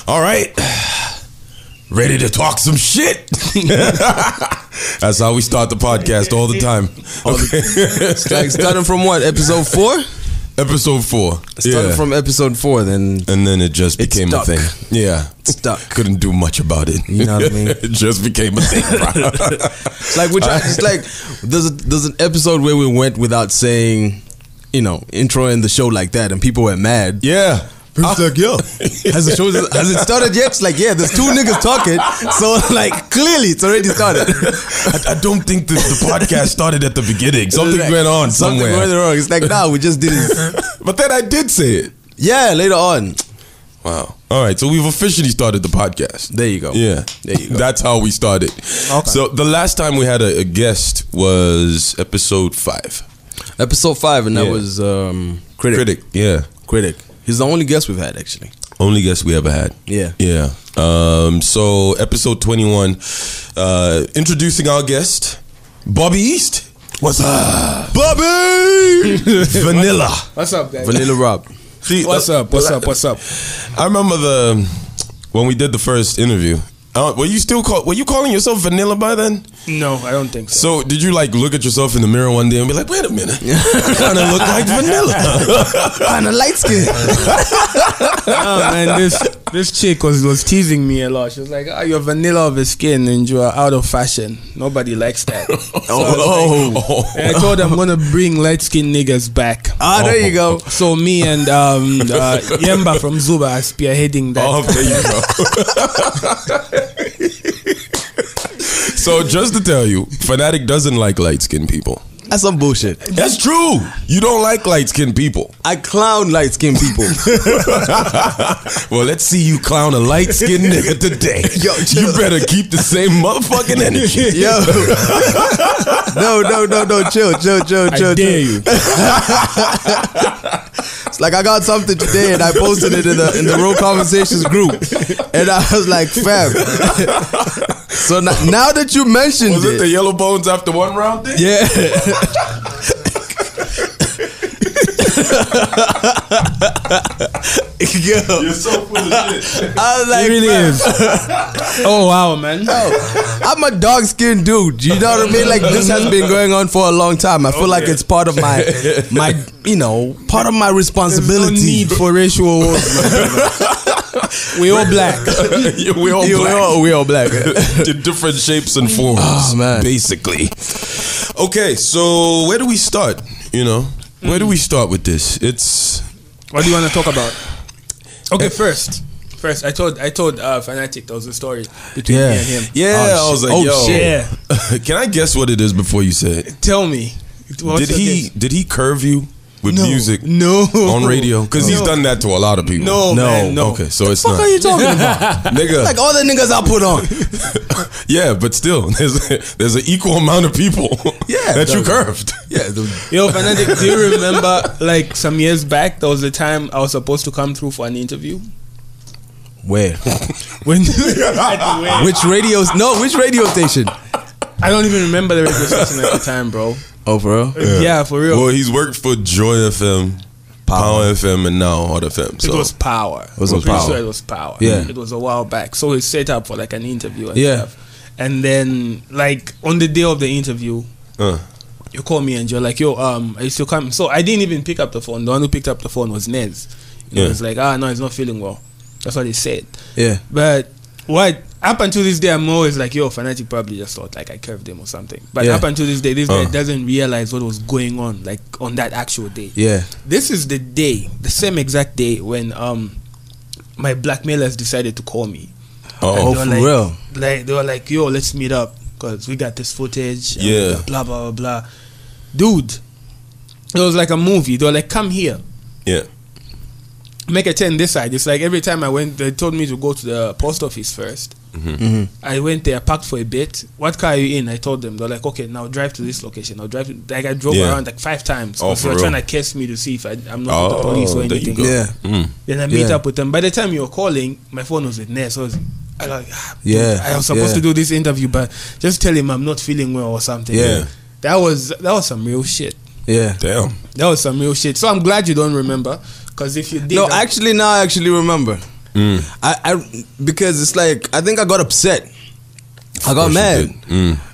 All right. Ready to talk some shit. That's how we start the podcast all the time. Okay. It's like starting from what? Episode 4? Episode 4. Started from episode 4, then and then it just became a thing. Yeah. Stuck. Couldn't do much about it. You know what I mean? It just became a thing, bro. It's like it's like there's an episode where we went without saying, introing the show like that, and people were mad. Yeah. It's like, yo, has it started yet? It's like, yeah, there's 2 niggas talking, so like clearly it's already started. I don't think the podcast started at the beginning. Something went on somewhere. Something went wrong. It's like, nah, we just didn't. But then I did say it. Yeah, later on. Wow. All right, so we've officially started the podcast. There you go. Yeah, there you go. That's how we started. Okay. So the last time we had a guest was episode 5. Episode 5, and that was Critic. Yeah. Critic. He's the only guest we've had, actually. Only guest we ever had. Yeah. Yeah. So episode 21, introducing our guest, Bobby East. What's up? Bobby! Vanilla. What's up, guys? Vanilla Rob. See, What's up? I remember when we did the first interview. Were you calling yourself Vanilla by then? No, I don't think so. So did you like look at yourself in the mirror one day and be like, wait a minute, I kind of look like Vanilla. Kind of light skin. Oh man, this chick was teasing me a lot. She was like, you're vanilla of the skin and you are out of fashion. Nobody likes that. And I told her I'm going to bring light skinned niggas back. There you go. So me and Yemba from Zuba are spearheading that. Oh, there you go. So just to tell you, Fanatik doesn't like light-skinned people. That's some bullshit. That's true. You don't like light-skinned people. I clown light-skinned people. Well, let's see you clown a light-skinned nigga today. Yo, you better keep the same motherfucking energy. Yo. No. Chill. I dare you. It's like I got something today and I posted it in the Raw Conversations group. And I was like, fam. So now that you mentioned was it the yellow bones after 1 round thing? Yeah. Yo. You're so full of shit. I was like, it really is. Oh wow, man. I'm a dark skinned dude. You know what I mean? Like this has been going on for a long time. I feel like it's part of my part of my responsibility. There's no need for racial. We all black. We all black. In different shapes and forms. Oh, man. Basically. Okay, so where do we start? Where do we start with this? What do you want to talk about? Okay, first, I told Fanatik there was a story between me and him. Yeah, I was like, yo, shit. Can I guess what it is before you say it? Tell me. Did he curve you with music on radio? Because he's done that to a lot of people. No. Okay, so it's not. What are you talking about? Nigga. Like all the niggas I put on. Yeah, but still, there's an equal amount of people that you curved. Yeah. Yo, Fanatik, do you remember like some years back, there was a time I was supposed to come through for an interview? Where? When? Which radio station? I don't even remember the radio station at the time, bro. Oh, for real? Yeah, for real. Well, he's worked for Joy FM, Power FM, and now Hot FM. So. It was Power. It was Power. Sure it was Power. Yeah. It was a while back. So he set up for like an interview and stuff. And then like on the day of the interview, you call me and you're like, yo, I used to come. So I didn't even pick up the phone. The one who picked up the phone was Nez. It's like, no, he's not feeling well. That's what he said. Yeah. But what up until this day, I'm always like, yo, Fanatik probably just thought like I curved him or something. But up until this day, this guy doesn't realize what was going on like on that actual day. Yeah. This is the day, the same exact day when my blackmailers decided to call me. Oh, for real? Like they were like, yo, let's meet up because we got this footage. And blah blah blah. Dude, it was like a movie. They were like, come here. Yeah. Make a turn this side. It's like every time I went, they told me to go to the post office first. I went there, parked for a bit. What car are you in? I told them. They're like, okay, now drive to this location. I'll drive. Like I drove around like 5 times. So they were trying to catch me to see if I'm not with the police or anything. Then I meet up with them. By the time you were calling, my phone was with Ness. So I was supposed to do this interview, but just tell him I'm not feeling well or something. That was some real shit. Damn. That was some real shit. So I'm glad you don't remember. Because if you did, now I actually remember. Because it's like, I think I got upset. I got mad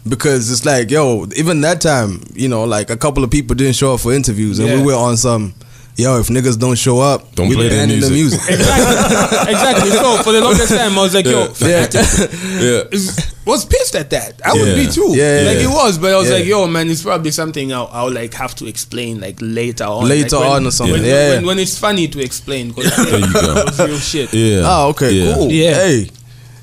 because it's like, yo, even that time, you know, like a couple of people didn't show up for interviews, and we were on some, yo, if niggas don't show up, don't play their music. Exactly. So for the longest time, I was like, yo, Fanatik was pissed at that. I would be too. Like it was, but I was like, yo, man, it's probably something I'll like have to explain like later on. Or something. When it's funny to explain. There you go. It was real shit. Oh, okay, cool. Hey.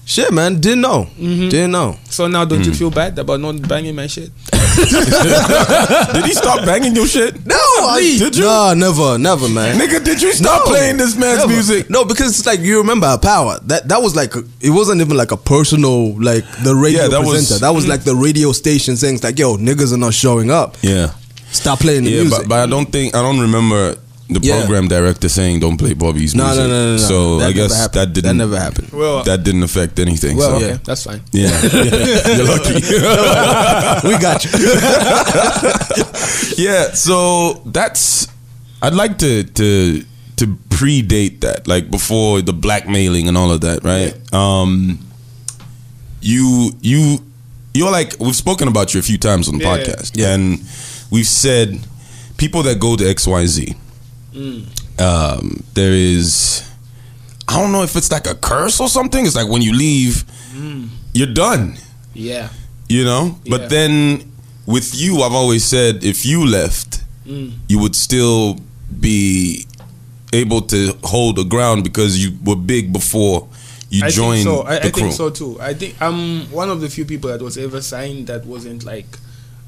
Shit, man, didn't know. Didn't know. So now, don't you feel bad about not banging my shit? Did he stop banging your shit? No, did you? No, never, man. Nigga, did you stop playing this man's music? No, because it's like, you remember our Power. That was like, it wasn't even like a personal, like the radio presenter. That was like the radio station saying, it's like, yo, niggas are not showing up. Yeah. Stop playing the music. But I don't remember the program director saying don't play Bobby's music. No. So that I guess that never happened. Well, that didn't affect anything. Well, so. okay, that's fine. Yeah. You're lucky. We got you. Yeah. So that's. I'd like to predate that, like before the blackmailing and all of that, right? Yeah. You're like, we've spoken about you a few times on the podcast, and we've said people that go to XYZ. There is, I don't know if it's like a curse or something. It's like when you leave, you're done. Yeah. You know? Yeah. But then with you, I've always said if you left, you would still be able to hold the ground because you were big before you joined the crew. I think so too. I think I'm one of the few people that was ever signed that wasn't like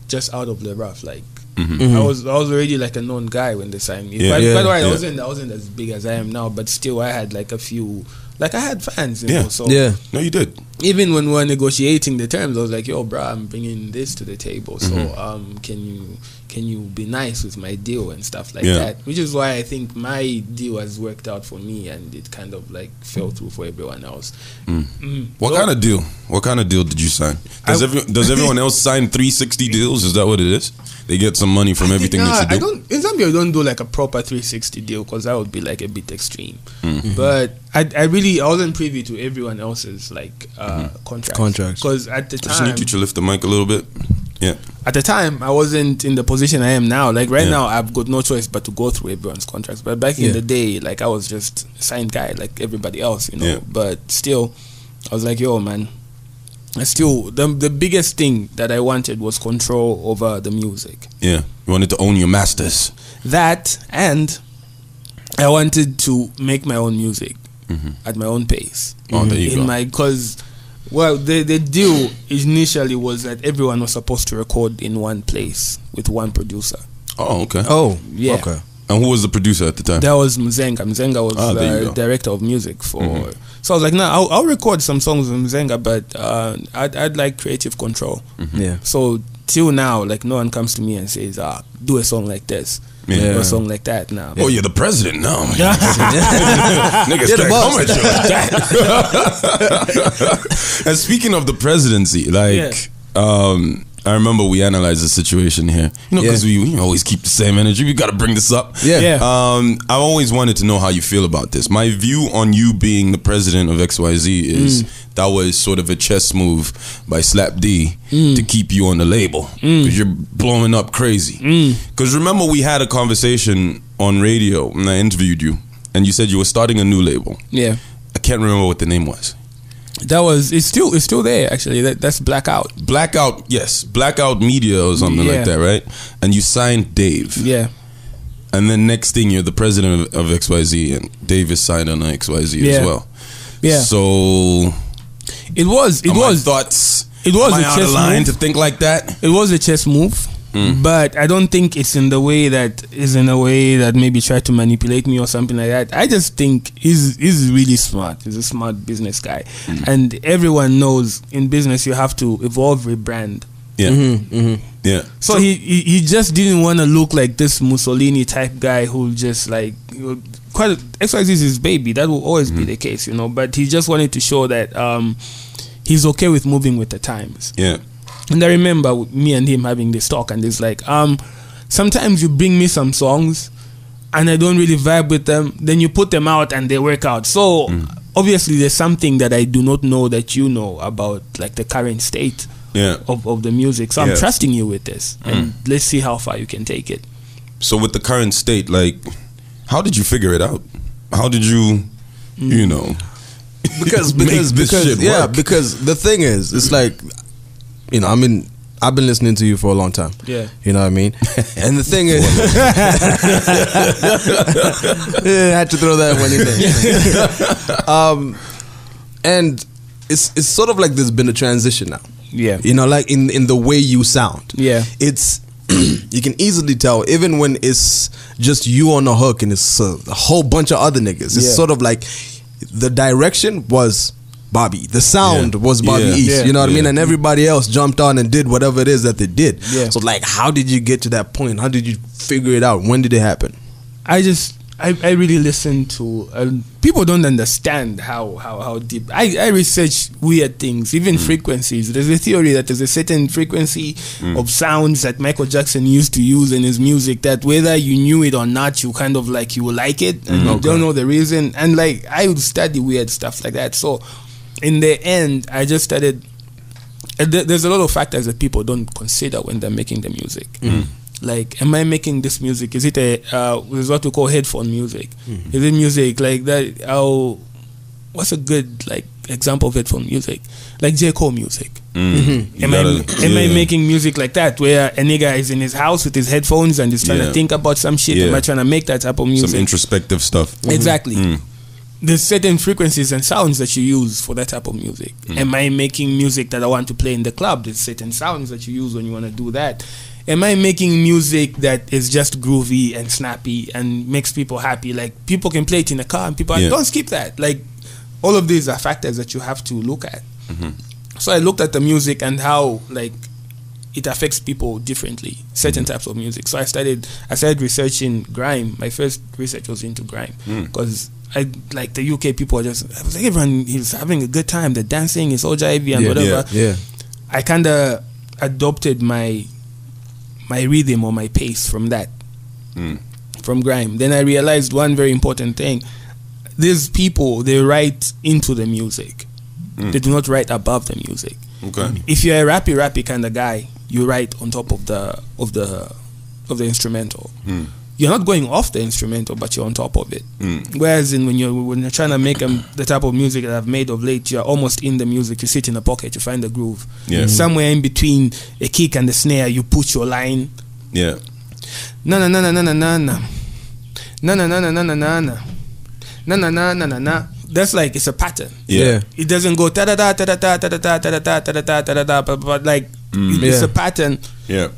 just out of the rough. Like I was already like a known guy when they signed me. By the way, I wasn't as big as I am now, but still I had like a few, like I had fans, you know. So no, you did. Even when we were negotiating the terms, I was like, yo, bro, I'm bringing this to the table. So can you be nice with my deal and stuff like that? Which is why I think my deal has worked out for me and it kind of like fell through for everyone else. What kind of deal? What kind of deal did you sign? Does everyone else sign 360 deals? Is that what it is? They get some money from everything that you do? In Zambia, I don't do like a proper 360 deal because that would be like a bit extreme. But I wasn't privy to everyone else's like contracts. Because at the time, I just need you to lift the mic a little bit. Yeah. At the time, I wasn't in the position I am now. Like right now, I've got no choice but to go through everyone's contracts. But back in the day, like I was just a signed guy like everybody else, you know. Yeah. But still, I was like, yo, man. Still, the biggest thing that I wanted was control over the music. Yeah, you wanted to own your masters. That, and I wanted to make my own music at my own pace. Oh, there you go. Because, well, the deal initially was that everyone was supposed to record in one place with one producer. Oh, okay. Oh, yeah. Okay. And who was the producer at the time? That was Mzenga. Mzenga was the director of music for. So I was like, nah, I'll record some songs with Mzenga, but I'd like creative control. Yeah. So till now, like no one comes to me and says, do a song like this. Do a song like that now. Oh, you're the president now. Niggas can't come at you like that. And speaking of the presidency, like, I remember we analyzed the situation here, you know, because we always keep the same energy. We got to bring this up. I always wanted to know how you feel about this. My view on you being the president of XYZ is that was sort of a chess move by Slapdee to keep you on the label because you're blowing up crazy. Because remember, we had a conversation on radio when I interviewed you, and you said you were starting a new label. Yeah, I can't remember what the name was. It's still there actually. That's Blackout. Yes, Blackout Media or something like that, right? And you signed Dave. Yeah. And then next thing you're the president of XYZ, and Dave is signed on XYZ as well. Yeah. So it was a chess move to think like that. It was a chess move. But I don't think it's in a way that maybe try to manipulate me or something like that. I just think he's really smart. He's a smart business guy, and everyone knows in business you have to evolve, rebrand. Yeah. So he just didn't want to look like this Mussolini type guy who just like XYZ is his baby. That will always be the case, you know. But he just wanted to show that he's okay with moving with the times. Yeah. And I remember me and him having this talk, and it's like, sometimes you bring me some songs and I don't really vibe with them, then you put them out and they work out. So obviously there's something that I do not know that you know about, like the current state of the music. So I'm trusting you with this, and let's see how far you can take it. So with the current state, like, how did you figure it out? How did you, you know, because the thing is, it's like, you know, I mean, I've been listening to you for a long time. Yeah. You know what I mean? And the thing is, I had to throw that one in there. And it's sort of like there's been a transition now. Yeah. You know, like in the way you sound. Yeah. It's you can easily tell, even when it's just you on the hook and it's a whole bunch of other niggas. It's sort of like the direction was Bobby. The sound was Bobby East. You know what I mean? And everybody else jumped on and did whatever it is that they did. Yeah. So like, how did you get to that point? How did you figure it out? When did it happen? I really listen to people don't understand how deep I research weird things, even frequencies. There's a theory that there's a certain frequency of sounds that Michael Jackson used to use in his music that whether you knew it or not, you kind of like, you will like it and you don't know the reason. And like, I would study weird stuff like that. So in the end, I just started, there's a lot of factors that people don't consider when they're making the music. Like, am I making this music? Is it is what we call headphone music? Is it music like that? What's a good like example of headphone music? Like J. Cole music. Am I making music like that, where a nigga is in his house with his headphones and is trying to think about some shit? Am I trying to make that type of music? Some introspective stuff. Exactly. There's certain frequencies and sounds that you use for that type of music. Am I making music that I want to play in the club? There's certain sounds that you use when you want to do that. Am I making music that is just groovy and snappy and makes people happy? Like, people can play it in a car and people are like, don't skip that. Like, all of these are factors that you have to look at. So I looked at the music and how like it affects people differently, certain types of music. So I started researching grime. My first research was into grime because I like the UK people are just, I was like, everyone is having a good time. The dancing is all jivey and whatever. I kind of adopted my rhythm or my pace from that, from grime. Then I realized one very important thing. These people, they write into the music. They do not write above the music. Okay. If you're a rappy kind of guy, you write on top of the instrumental. You're not going off the instrumental, but you're on top of it. Whereas when you're trying to make the type of music that I've made of late, you're almost in the music. You sit in a pocket, you find the groove. Somewhere in between a kick and the snare, you put your line. Na na na na na na na na na na na na na na na na na na na. That's like, it's a pattern. It doesn't go ta da da ta da ta ta da ta ta da ta ta da ta ta da, but like it's a pattern.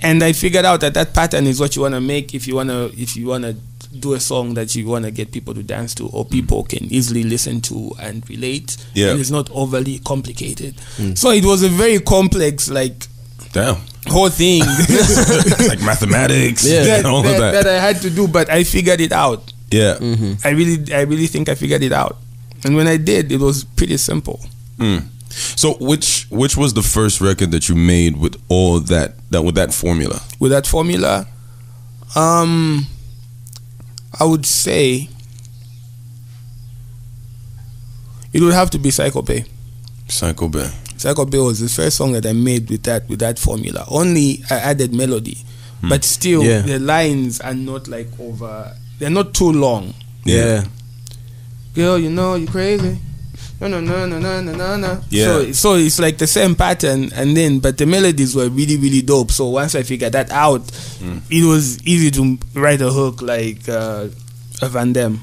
And I figured out that pattern is what you want to make if you wanna do a song that you want to get people to dance to, or people can easily listen to and relate. And it's not overly complicated. So it was a very complex, like, whole thing, like mathematics, all of that I had to do, but I figured it out. I really think I figured it out. And when I did, it was pretty simple. So which was the first record that you made with all that with that formula? With that formula, I would say it would have to be Psycho Bay. Psycho Bay. Psycho Bay was the first song that I made with that formula. Only I added melody, but still the lines are not like they're not too long. Girl, you know you crazy. No. So it's like the same pattern, but the melodies were really, really dope. So once I figured that out, it was easy to write a hook like a Van Damme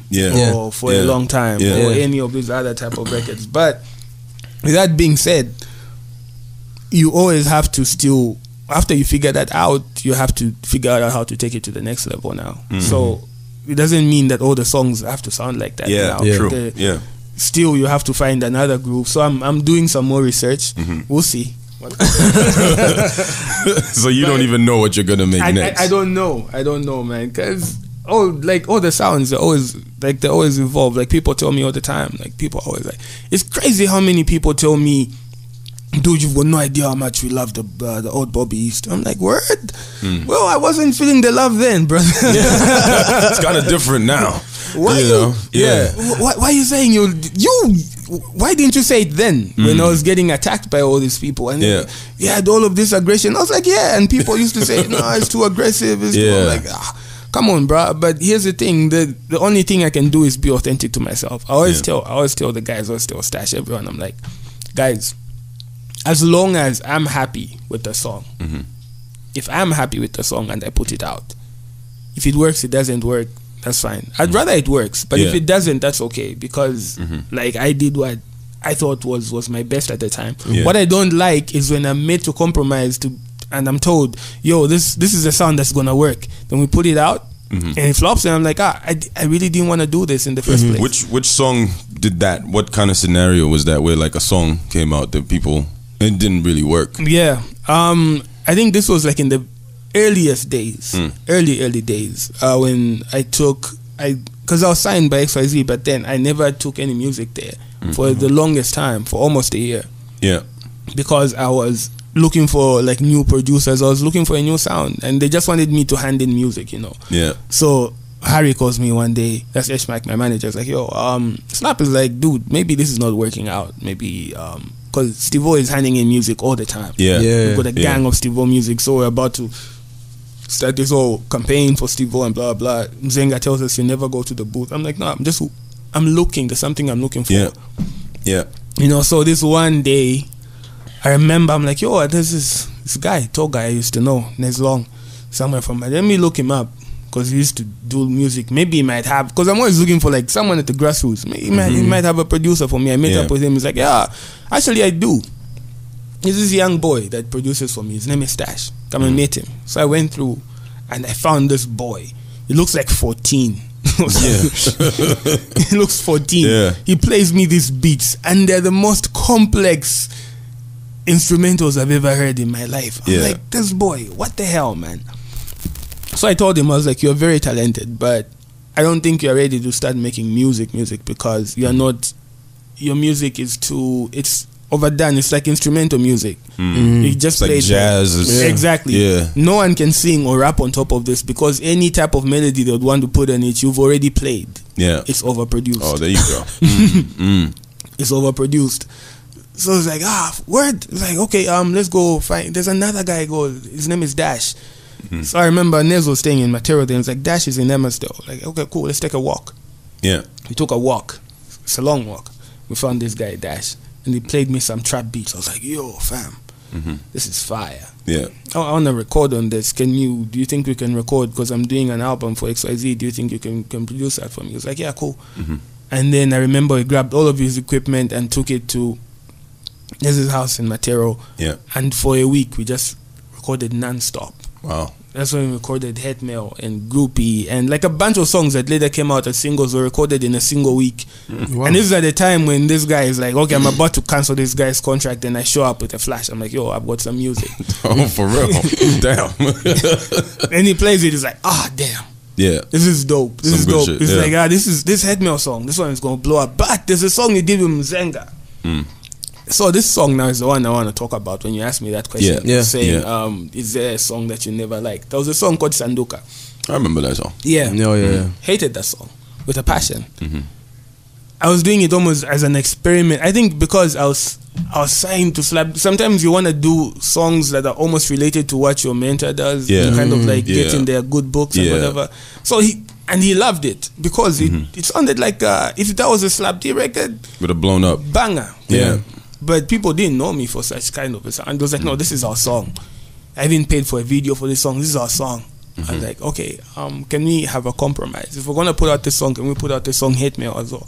or For a Long Time or any of these other type of records. But with that being said, you always have to still, after you figure that out, you have to figure out how to take it to the next level now. So it doesn't mean that all the songs have to sound like that now. True. Still, you have to find another groove. So I'm doing some more research. We'll see. So you don't even know what you're gonna make next. I don't know, man. Because all the sounds are always evolve. Like, people tell me all the time. Like, people always like, it's crazy how many people tell me dude, you've got no idea how much we love the old Bobby East. I'm like, word? Well, I wasn't feeling the love then, brother. It's kind of different now. Why Why are you saying you? Why didn't you say it then when I was getting attacked by all these people? And you had all of this aggression. I was like, and people used to say, no, it's too aggressive. It's too, like, come on, bro. But here's the thing: the only thing I can do is be authentic to myself. I always tell the guys, I always tell Stash, everyone, I'm like, guys, as long as I'm happy with the song, if I'm happy with the song and I put it out, if it works, it doesn't work, that's fine. I'd rather it works, but if it doesn't, that's okay, because like I did what I thought was my best at the time. What I don't like is when I'm made to compromise and I'm told, yo, this is a sound that's gonna work. Then we put it out and it flops, and I'm like, I really didn't want to do this in the first place. Which song did that? What kind of scenario was that where like a song came out that people, it didn't really work? I think this was like in the earliest days, early days, when because I was signed by XYZ, but then I never took any music there for the longest time, for almost a year. Because I was looking for like new producers, I was looking for a new sound, and they just wanted me to hand in music, So Harry calls me one day, that's H-Mac, my manager, is like, yo, Snap is like, dude, maybe this is not working out, maybe because Steve-O is handing in music all the time. We've got a gang of Steve-O music, so we're about to start this whole campaign for Steve-O and blah blah. Mzenga tells us you never go to the booth. I'm like, no, I'm looking, there's something I'm looking for. So this one day I remember, I'm like, yo, there's this guy, tall guy I used to know, Nez Long, somewhere from, let me look him up, because he used to do music. Maybe he might have, because I'm always looking for like someone at the grassroots. He might have a producer for me. I met up with him. He's like, actually I do. He's this young boy that produces for me. His name is Stash. Come and meet him. So I went through and I found this boy. He looks like 14. He looks 14. He plays me these beats, and they're the most complex instrumentals I've ever heard in my life. I'm like, this boy, what the hell, man? So I told him, I was like, you're very talented, but I don't think you're ready to start making music because you're not, your music is it's overdone. It's like instrumental music. You just play like jazz. Exactly. No one can sing or rap on top of this, because any type of melody they would want to put on it, you've already played. It's overproduced. Oh, there you go. It's overproduced. So it's like, word. It's like, okay, let's go find. There's another guy. His name is Dash. So I remember Nez was staying in Matero. Then it's like, Dash is in Emersdale. Like, okay, cool. Let's take a walk. We took a walk. It's a long walk. We found this guy Dash, and he played me some trap beats. I was like, yo, fam, this is fire. I want to record on this. Do you think we can record? Because I'm doing an album for XYZ. Do you think you can produce that for me? He was like, yeah, cool. And then I remember he grabbed all of his equipment and took it to Nez's house in Matero. And for a week, we just recorded non-stop. Wow. That's when we recorded Head Mail and Groupie and like a bunch of songs that later came out as singles were recorded in a single week. Wow. And this is at the time when this guy is like, okay, I'm about to cancel this guy's contract, and I show up with a flash. I'm like, yo, I've got some music. Oh, for real? Damn. And he plays it, he's like, damn. This is dope. This is dope. Shit. It's like, this Head Mail song, this one is going to blow up. But there's a song you did with Mzenga. So this song now is the one I want to talk about when you ask me that question. Saying, is there a song that you never liked? There was a song called Sanduka. I remember that song. Hated that song with a passion. I was doing it almost as an experiment. I think because I was signed to Slapdee. Sometimes you want to do songs that are almost related to what your mentor does. To kind of like get in their good books and whatever. So he loved it because it sounded like if that was a Slapdee record, would have blown up. Banger. But people didn't know me for such kind of a song. And they was like, no, this is our song. I even paid for a video for this song. This is our song. I was like, okay, can we have a compromise? If we're going to put out this song, can we put out this song Hate Me as well?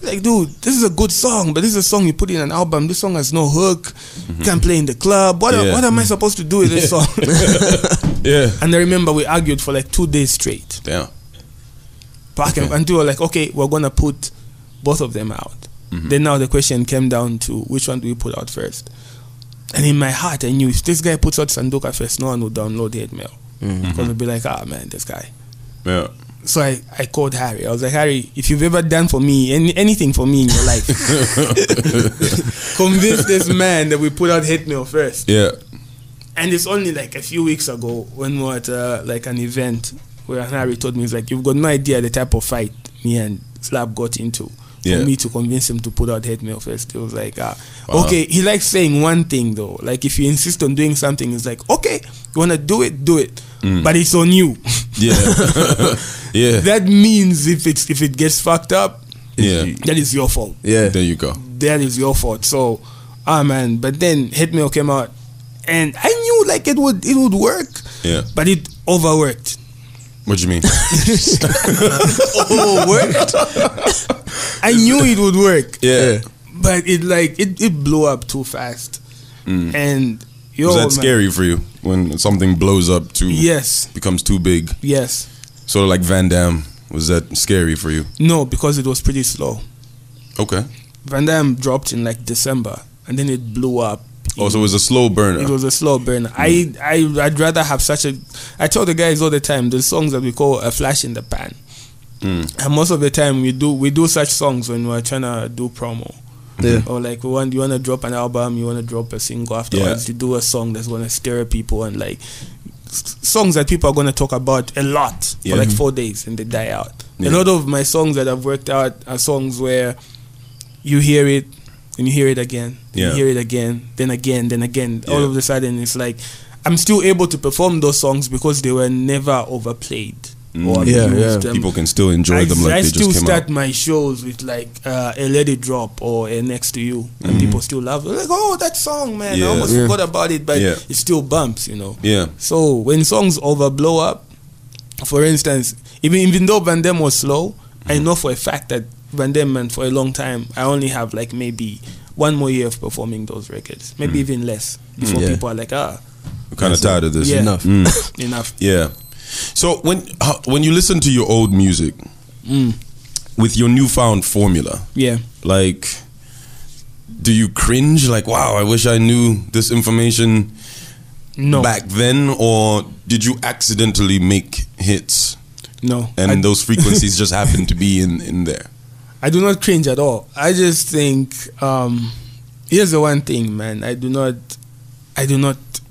Like, dude, this is a good song, but this is a song you put in an album. This song has no hook. Can't play in the club. What am I supposed to do with this song? And I remember we argued for like 2 days straight. Until we're like, okay, we're going to put both of them out. Then now the question came down to which one do we put out first? And in my heart I knew if this guy puts out Sanduka first, no one would download Hate Mail. Because it'd be like, man, this guy. So I called Harry. I was like, Harry, if you've ever done for me anything for me in your life, convince this man that we put out hate mail first. Yeah. And it's only like a few weeks ago when we were at like an event where Harry told me, he's like, you've got no idea the type of fight me and Slap got into for me to convince him to put out hate mail first. It was like, okay, he likes saying one thing though. Like if you insist on doing something, it's like, okay, you want to do it, but it's on you. Yeah. Yeah. That means if it gets fucked up, that is your fault. Yeah. There you go. That is your fault. So, man, but then hate mail came out, and I knew like it would work. Yeah. But it overworked. What do you mean? Overworked? I knew it would work. Yeah. But it blew up too fast. And was that scary for you when something blows up becomes too big? Yes. Sort of like Van Damme. Was that scary for you? No, because it was pretty slow. Okay. Van Damme dropped in like December, and then it blew up. Oh, so it was a slow burner. It was a slow burner. I'd rather have I tell the guys all the time, the songs that we call a flash in the pan. And most of the time we do such songs when we're trying to do promo. Yeah. Or like you want to drop an album, you want to drop a single afterwards, you do a song that's going to stir people, and like songs that people are going to talk about a lot for like 4 days and they die out. A lot of my songs that I've worked out are songs where you hear it and you hear it again, you hear it again, then again. All of a sudden it's like I'm still able to perform those songs because they were never overplayed. People can still enjoy them like they just came out. I still start my shows with like a Let It Drop or a Next to You, and people still love it. Like, oh, that song, man, I almost forgot about it, but it still bumps, you know. Yeah. So when songs blow up, for instance, even though Van Damme was slow, I know for a fact that Van Damme, man, for a long time, I only have like maybe 1 more year of performing those records, maybe even less, before people are like, we're kind of tired of this. Yeah. Enough. Enough. Yeah. So when you listen to your old music with your newfound formula, like, do you cringe? Like, wow, I wish I knew this information back then, or did you accidentally make hits? No, and those frequencies just happen to be in there. I do not cringe at all. I just think here's the one thing, man. I do not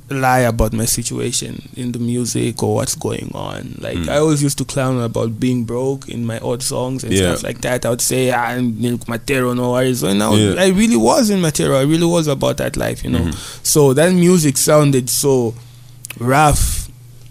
lie about my situation in the music or what's going on. Like I always used to clown about being broke in my old songs and stuff like that. I would say I'm in Matero, no worries. So now I really was in Matero. I really was about that life, you know. So that music sounded so rough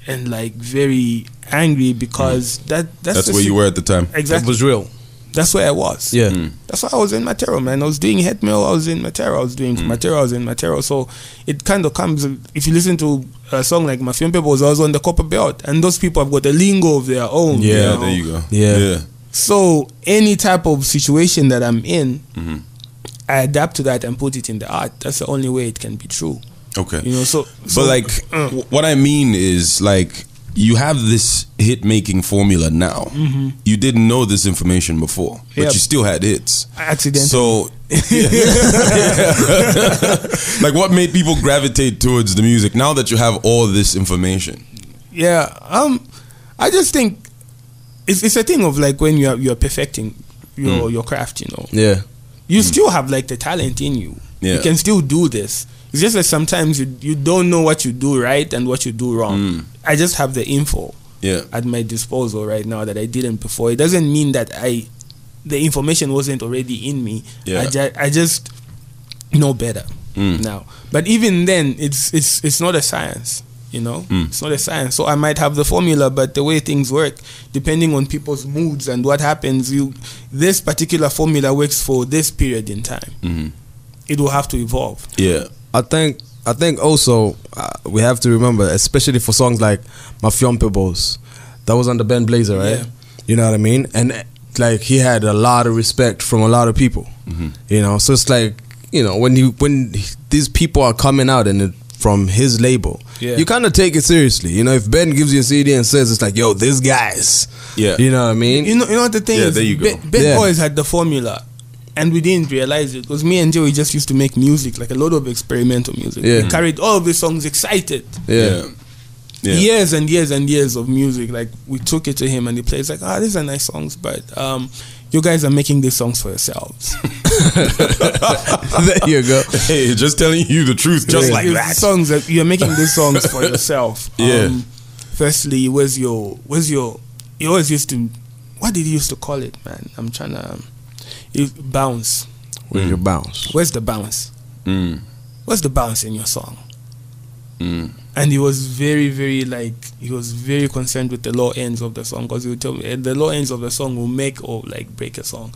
and like very angry because that's where you were at the time. Exactly. It was real. That's where I was. Yeah. That's why I was in Matero, man. I was doing hate mail, I was in Matero. I was doing Matero, I was in Matero. So it kind of comes, if you listen to a song like My Film Papers, I was on the copper belt. And those people have got a lingo of their own. Yeah, you know? There you go. Yeah. So any type of situation that I'm in, I adapt to that and put it in the art. That's the only way it can be true. Okay. You know, so but like, what I mean is like, you have this hit-making formula now. You didn't know this information before, but you still had hits. Accidentally. So, like, what made people gravitate towards the music now that you have all this information? Yeah, I just think it's a thing of like when you're perfecting your craft, you know. Yeah. You still have like the talent in you. Yeah. You can still do this. It's just that sometimes you don't know what you do right and what you do wrong. I just have the info at my disposal right now that I didn't before. It doesn't mean that the information wasn't already in me. Yeah. I just know better now. But even then, it's not a science, you know. It's not a science. So I might have the formula, but the way things work, depending on people's moods and what happens, this particular formula works for this period in time. It will have to evolve. Yeah. I think also we have to remember, especially for songs like My Fiompe Boss, that was under Ben Blazer, right? Yeah. You know what I mean? And like he had a lot of respect from a lot of people. You know, so it's like, you know, when these people are coming out and from his label, you kind of take it seriously. You know, if Ben gives you a CD and says it's like, yo, this guy's, you know what I mean? You know what the thing is? There you go. Ben always had the formula. And we didn't realize it because me and Joey just used to make music, like a lot of experimental music. We carried all of the songs excited. years and years and years of music. Like we took it to him and he plays like, these are nice songs, but you guys are making these songs for yourselves. There you go. Hey, just telling you the truth, just like that. Songs that you're making these songs for yourself. Firstly, you always used to, what did you used to call it, man? I'm trying to bounce. Where's your bounce? Where's the bounce? What's the bounce in your song? And he was very, very very concerned with the low ends of the song, because he would tell me the low ends of the song will make or like break a song.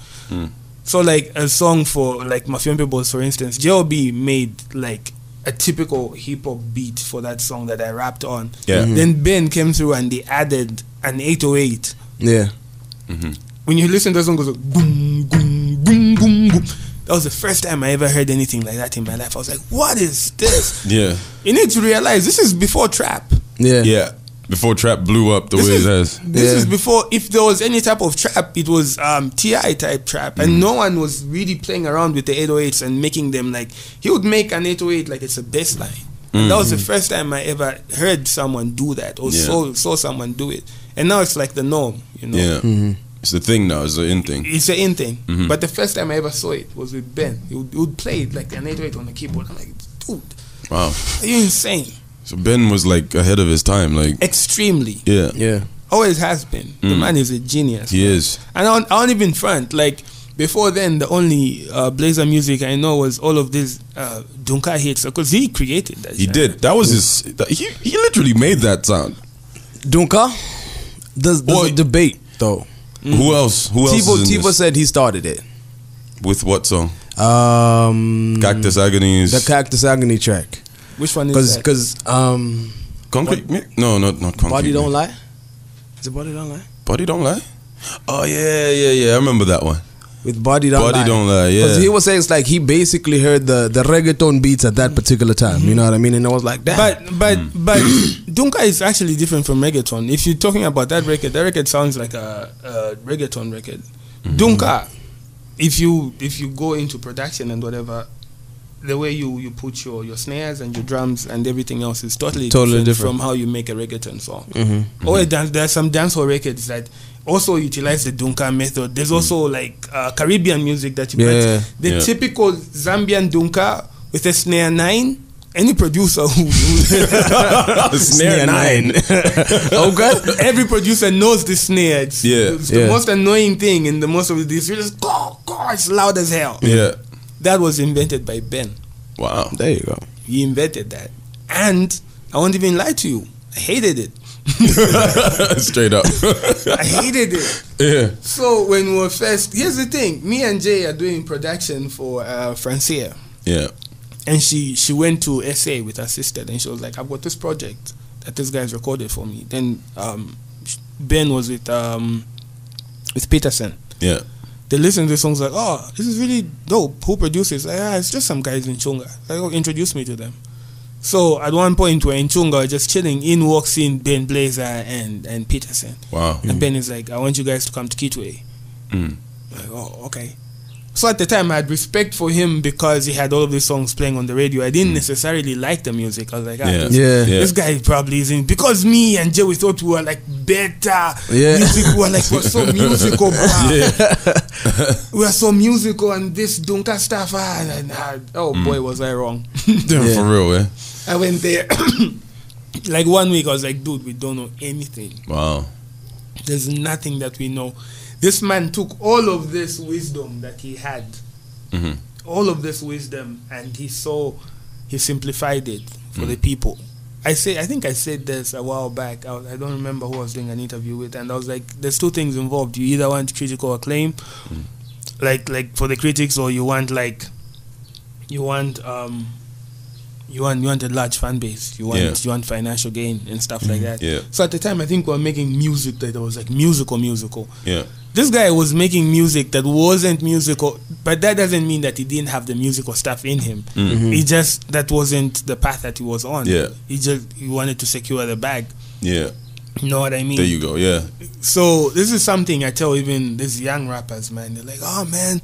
So like a song for like Mafia Boys, for instance, J.O.B. made like a typical hip hop beat for that song that I rapped on. Then Ben came through and they added an 808. When you listen to the song, it goes like, boom, boom, boom, boom, boom. That was the first time I ever heard anything like that in my life. I was like, what is this? You need to realize this is before trap. Before trap blew up the way it has. This is before, if there was any type of trap, it was T.I. type trap. And no one was really playing around with the 808s and making them like, he would make an 808 like it's a bass line. And that was the first time I ever heard someone do that or saw someone do it. And now it's like the norm, you know. It's the thing now. It's the in thing. It's the in thing. But the first time I ever saw it was with Ben. He would play it like an 808 on the keyboard. I'm like, dude, wow, are you insane? So Ben was like ahead of his time, like extremely. Always has been. The man is a genius. He is. And I don't even front. Like before then, the only Blazer music I know was all of these Dunka hits, because he created that. He did. That was his. He literally made that sound. Dunka. There's a debate though. Who else? Tivo said he started it. With what song? Cactus Agonies. The Cactus Agony track. Which one is that? Because Concrete? No, not Concrete. Body Don't Lie? Is it Body Don't Lie? Body Don't Lie? Oh yeah. I remember that one. With Body Don't Lie. Body Don't Lie, yeah. Because he was saying it's like he basically heard the reggaeton beats at that particular time. You know what I mean? And I was like, damn. But Dunka is actually different from reggaeton. If you're talking about that record sounds like a reggaeton record. Dunka, if you go into production and whatever, the way you put your snares and your drums and everything else is totally different from how you make a reggaeton song. There are some dancehall records that also utilize the Dunka method. There's also like Caribbean music that you the typical Zambian Dunka with a snare 9. Any producer who snare 9. Okay, every producer knows the snare. It's the most annoying thing in the most of these. You just go, it's loud as hell. That was invented by Ben. Wow, there you go. He invented that, and I won't even lie to you, I hated it. Straight up. I hated it. So when we were first, here's the thing, me and Jay are doing production for Francia. And she went to SA with her sister, and she was like, I've got this project that this guy's recorded for me. Then Ben was with Peterson. They listened to the songs like, oh, this is really dope. Who produces? Like, it's just some guys in Chunga. Like, oh, introduce me to them. So at one point we're in Chunga, just chilling. In walks in Ben Blazer and Peterson. Wow. And Ben is like, I want you guys to come to Kitwe. Like, oh, okay. So at the time I had respect for him because he had all of these songs playing on the radio. I didn't necessarily like the music. I was like, this guy probably isn't, because me and Jay, we thought we were like better music. We were like, we're so musical, bro. We are so musical, and this Dunka stuff. Boy, was I wrong. For real, I went there like 1 week. I was like, dude, we don't know anything. Wow. There's nothing that we know. This man took all of this wisdom that he had, all of this wisdom, and he simplified it for the people. I think I said this a while back. I don't remember who I was doing an interview with, and I was like, there's two things involved. You either want critical acclaim, like for the critics, or you want a large fan base. You want financial gain and stuff like that. So at the time, I think we were making music that was like musical. This guy was making music that wasn't musical, but that doesn't mean that he didn't have the musical stuff in him. He just, that wasn't the path that he was on. He wanted to secure the bag. You know what I mean? There you go. So this is something I tell even these young rappers, man. They're like, oh man,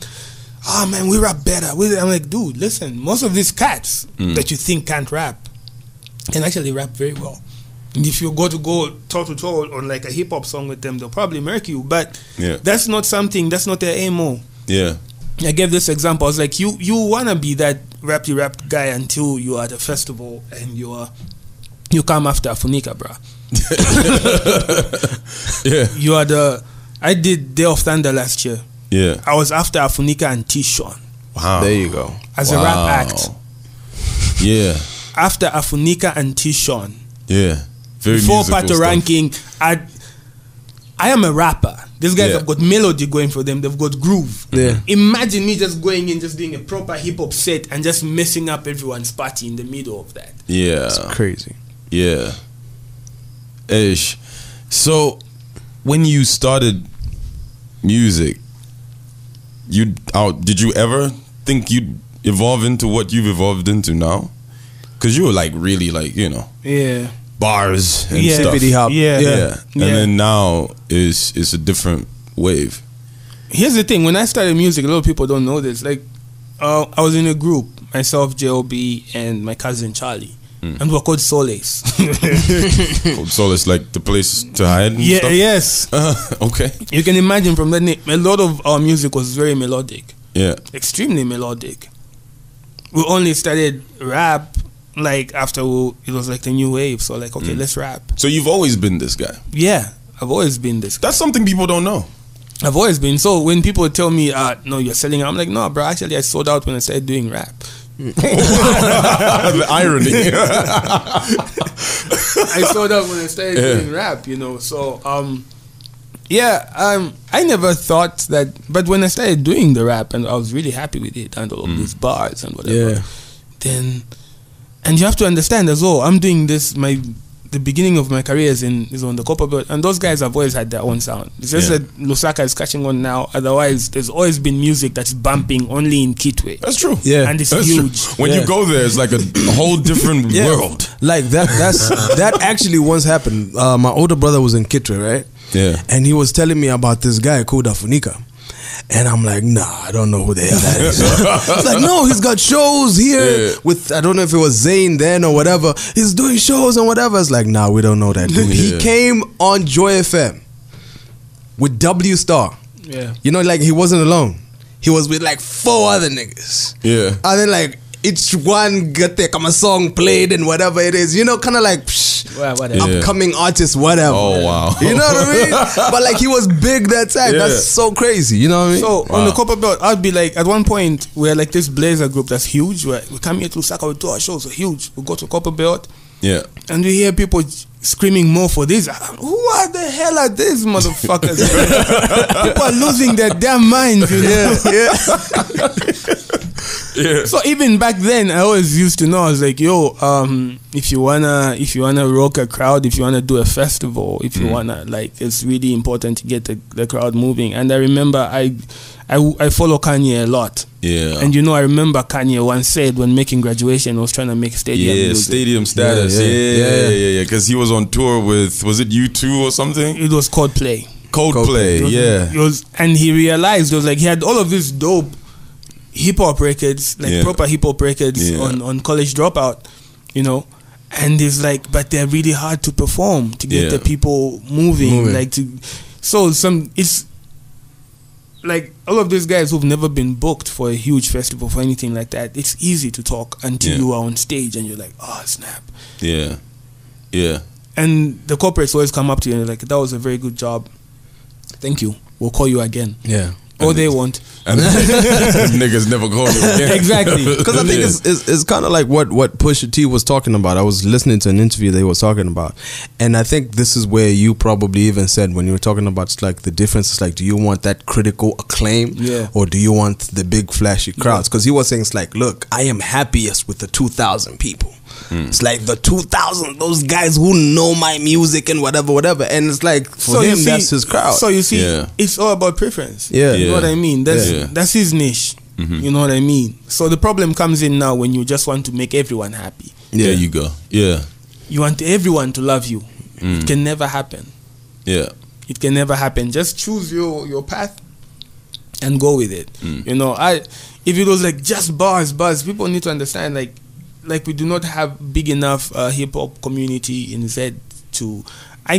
we rap better. I'm like, dude, listen, most of these cats that you think can't rap can actually rap very well. And if you go toe to toe on like a hip hop song with them, they'll probably murk you. But that's not their aim. Yeah. I gave this example. I was like, you wanna be that rappy rap guy until you are at a festival and you come after Afunika, bruh. I did Day of Thunder last year. Yeah. I was after Afunika and T-Sean. Wow. There you go. As a rap act. Yeah. After Afunika and T-Sean. Yeah. Very before Pato Ranking, I am a rapper. These guys have got melody going for them. They've got groove. Yeah. Imagine me just going in, just doing a proper hip hop set and just messing up everyone's party in the middle of that. Yeah. It's crazy. Yeah. Ish. So, when you started music, did you ever think you'd evolve into what you've evolved into now? Because you were like really like, bars and stuff. And then now it's a different wave. Here's the thing, when I started music, a lot of people don't know this. Like, I was in a group, myself, J.O.B. and my cousin Charlie. And we're called Solace. Called Solace, like the place to hide and stuff? Yes. Okay. You can imagine from that name, a lot of our music was very melodic. Yeah. Extremely melodic. We only started rap like after it was like the new wave. So like, okay, let's rap. So you've always been this guy? Yeah, I've always been this guy. That's something people don't know. I've always been. So when people tell me, no, you're selling out, I'm like, no, bro, actually I sold out when I started doing rap. The irony. I sold out when I started doing rap, So, I never thought that. But when I started doing the rap, and I was really happy with it, and all of these bars and whatever, then, and you have to understand as well, I'm doing this, the beginning of my career is on the Copper Belt, and those guys have always had their own sound. It's just that Lusaka is catching on now. Otherwise, there's always been music that's bumping only in Kitwe. That's true. Yeah, and it's that's huge. True. When you go there, it's like a whole different world. Like that actually once happened. My older brother was in Kitwe, right? Yeah, and he was telling me about this guy called Afunika. And I'm like, nah, I don't know who the hell that is. It's like, no, he's got shows here with, I don't know if it was Zayn then or whatever. He's doing shows and whatever. It's like, nah, we don't know that dude. He came on Joy FM with W Star. Yeah. Like he wasn't alone. He was with like 4 other niggas. Yeah. And then like each one got their song played and whatever it is. Kind of like upcoming artist, whatever. Oh, wow. You know what I mean? But like he was big that time. That's so crazy. You know what I mean? So on the Copper Belt, I'd be like, at one point, we're like this Blazer group that's huge. We come here to Lusaka, we do our shows, are huge. We go to Copper Belt. Yeah. And we hear people screaming more for this. Who are the hell are these motherfuckers? People are losing their damn minds. Yeah. So even back then, I always used to know. I was like, yo, if you wanna rock a crowd, if you wanna do a festival, if you wanna it's really important to get the crowd moving. And I remember I follow Kanye a lot. Yeah. And I remember Kanye once said when making Graduation, was trying to make stadium music. Stadium status. Yeah. Because he was on tour with, was it U2 or something? It was Coldplay. Coldplay. And he realized, he had all of this dope hip-hop records, proper hip-hop records on College Dropout, and he's like, but they're really hard to perform, to get the people moving. It's like all of these guys who've never been booked for a huge festival, for anything like that, it's easy to talk until you are on stage and you're like, oh snap. Yeah. And the corporates always come up to you and they're like, that was a very good job, thank you, we'll call you again. Or they won't. And niggas never call you again. Exactly. Because I think it's kind of like what Pusha T was talking about. I was listening to an interview they were talking about. And I think this is where you probably even said when you were talking about the difference. It's like, do you want that critical acclaim? Or do you want the big flashy crowds? Because he was saying, it's like, look, I am happiest with the 2,000 people. It's like the 2,000, those guys who know my music and whatever. And it's like, for him, that's his crowd. So you see, it's all about preference. You know what I mean? That's his niche. You know what I mean? So the problem comes in now when you just want to make everyone happy. There you go. Yeah. You want everyone to love you. It can never happen. Yeah. It can never happen. Just choose your path and go with it. If it was like just bars, people need to understand like we do not have big enough hip hop community in Z to. I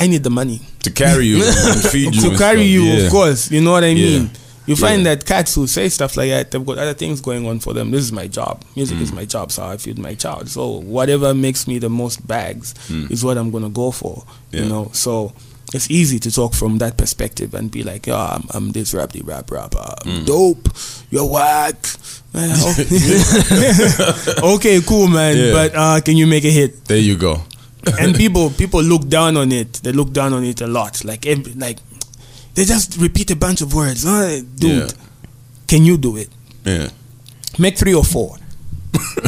need the money to carry you and feed you. To carry you, of course. You know what I mean? You find that cats who say stuff like that, they've got other things going on for them. This is my job. Music is my job, so I feed my child. So whatever makes me the most bags is what I'm gonna go for. You know, so it's easy to talk from that perspective and be like, "Yeah, I'm this rapper, I'm dope. You're whack." Okay, cool, man. But can you make a hit? There you go. And people look down on it. They look down on it a lot. Like they just repeat a bunch of words. Dude, can you do it? Yeah. Make 3 or 4.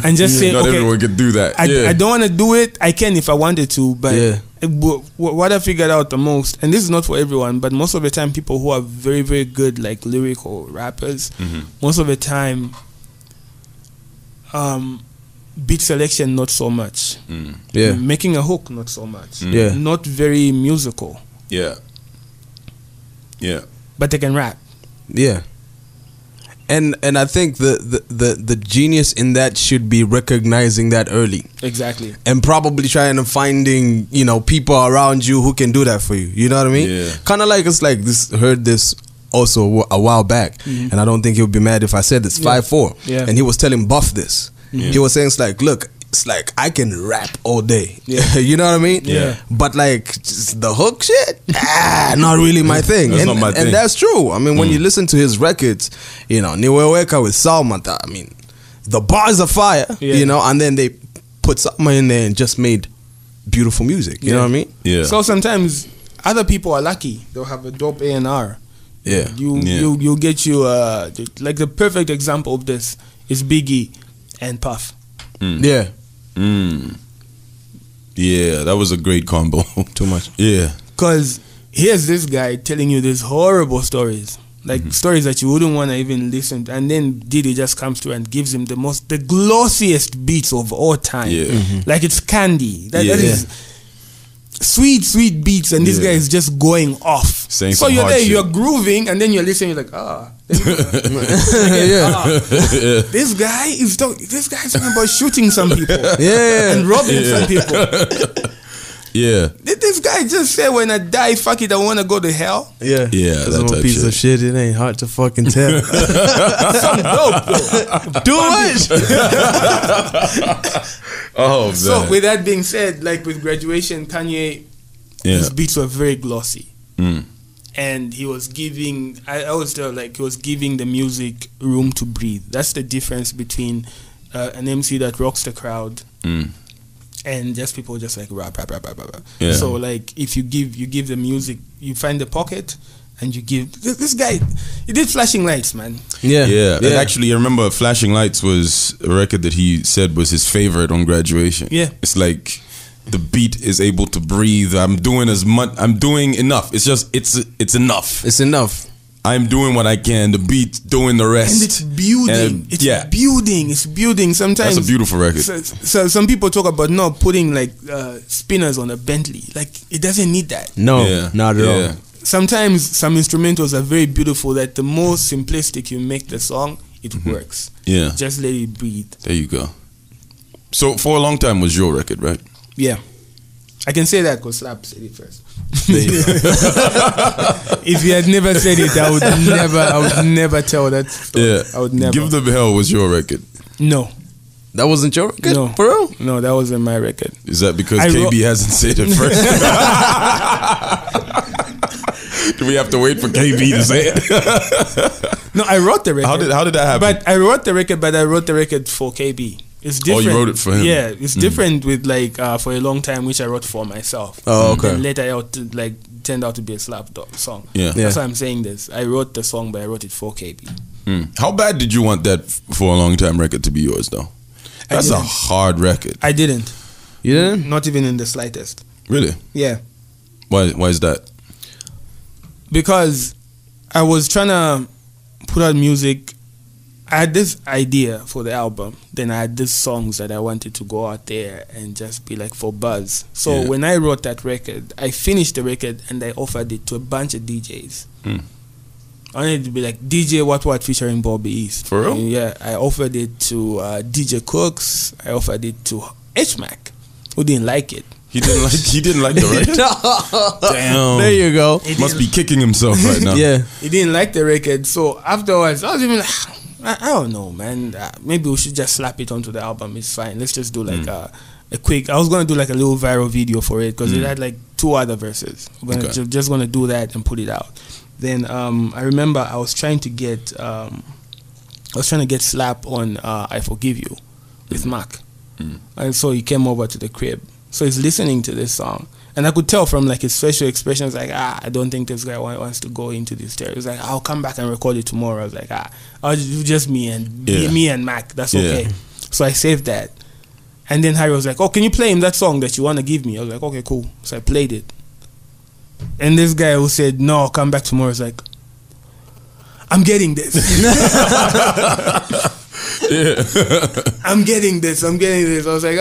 And just say, not okay, everyone can do that. I don't want to do it. I can if I wanted to, but what I figured out the most, and this is not for everyone, but most of the time, people who are very, very good, like lyrical rappers, most of the time, beat selection not so much. Making a hook not so much. Not very musical. But they can rap. And I think the genius in that should be recognizing that early. Exactly. And probably trying to finding, you know, people around you who can do that for you. You know what I mean? Kind of like, it's like this, heard this also a while back, and I don't think he'll be mad if I said this. 5'4", and he was telling Buff this. He was saying, it's like, look, it's like I can rap all day. You know what I mean? But like just the hook shit, not really my thing. And that's true. I mean, when you listen to his records, you know, Niweweka with Salmata, I mean, the bars are fire, you know, and then they put something in there and just made beautiful music. You know what I mean? So sometimes other people are lucky. They'll have a dope A&R. You'll get you like the perfect example of this is Biggie and Puff. Yeah, that was a great combo. Too much. Because here's this guy telling you these horrible stories, like stories that you wouldn't want to even listen to, and then Diddy just comes through and gives him the glossiest beats of all time. Like it's candy. That is sweet beats, and this guy is just going off. So you're there, you're grooving, and then you're listening, you're like, this guy is talking about shooting some people, and robbing some people. Did this guy just say, when I die, fuck it, I want to go to hell? That's a piece of shit. It ain't hard to fucking tell. Some dope though. Too much. Oh, man. So with that being said, like with Graduation, Kanye, his beats were very glossy. And he was giving, I always tell, like, he was giving the music room to breathe. That's the difference between an MC that rocks the crowd and just people just like rap. So like, if you give the music, you find the pocket and you give this guy. He did Flashing Lights, man. And actually, I remember Flashing Lights was a record that he said was his favorite on Graduation. It's like, the beat is able to breathe. I'm doing enough. It's just it's enough. It's enough. I'm doing what I can. The beat doing the rest. And it's building. It's building. Sometimes that's a beautiful record. So some people talk about not putting like spinners on a Bentley. Like it doesn't need that. No, not at all. Sometimes some instrumentals are very beautiful that the more simplistic you make the song, it works. Just let it breathe. There you go. So for a long time was your record, right? Yeah, I can say that because Slap said it first. If you had never said it, I would never tell that story. I would never. Give Them Hell was your record. No. That wasn't your record? No. For real? No, that wasn't my record. Is that because KB hasn't said it first? Do we have to wait for KB to say it? No, I wrote the record. How did that happen? But I wrote the record for KB. It's different. Oh, you wrote it for him? Yeah, it's different with like For a Long Time, which I wrote for myself. Oh, okay. And later it turned out to be a Slap song. That's why I'm saying this. I wrote the song, but I wrote it for KB. How bad did you want that For a Long Time record to be yours, though? That's a hard record. I didn't. You didn't? Not even in the slightest. Really? Yeah. Why is that? Because I was trying to put out music. I had this idea for the album. Then I had these songs that I wanted to go out there and just be like for buzz. So when I wrote that record, I finished the record and I offered it to a bunch of DJs. I wanted it to be like DJ What featuring Bobby East. For real? And yeah, I offered it to DJ Cooks. I offered it to H-Mac, who didn't like it. He didn't like the record. Damn. There you go. Must be kicking himself right now. Yeah. He didn't like the record. So afterwards, I was even like, I don't know, man. Maybe we should just slap it onto the album. It's fine. Let's just do like a quick. I was gonna do like a little viral video for it because it had like 2 other verses. We're just gonna do that and put it out. Then I remember I was trying to get Slap on I Forgive You with Mac. And so he came over to the crib. So he's listening to this song. And I could tell from like his facial expressions, like, I don't think this guy wants to go into this territory. He's like, I'll come back and record it tomorrow. I was like, I'll do just me and Mac. That's okay. So I saved that. And then Harry was like, oh, can you play him that song that you want to give me? I was like, okay, cool. So I played it. And this guy who said, no, I'll come back tomorrow, is like, I'm getting this. I'm getting this. I was like,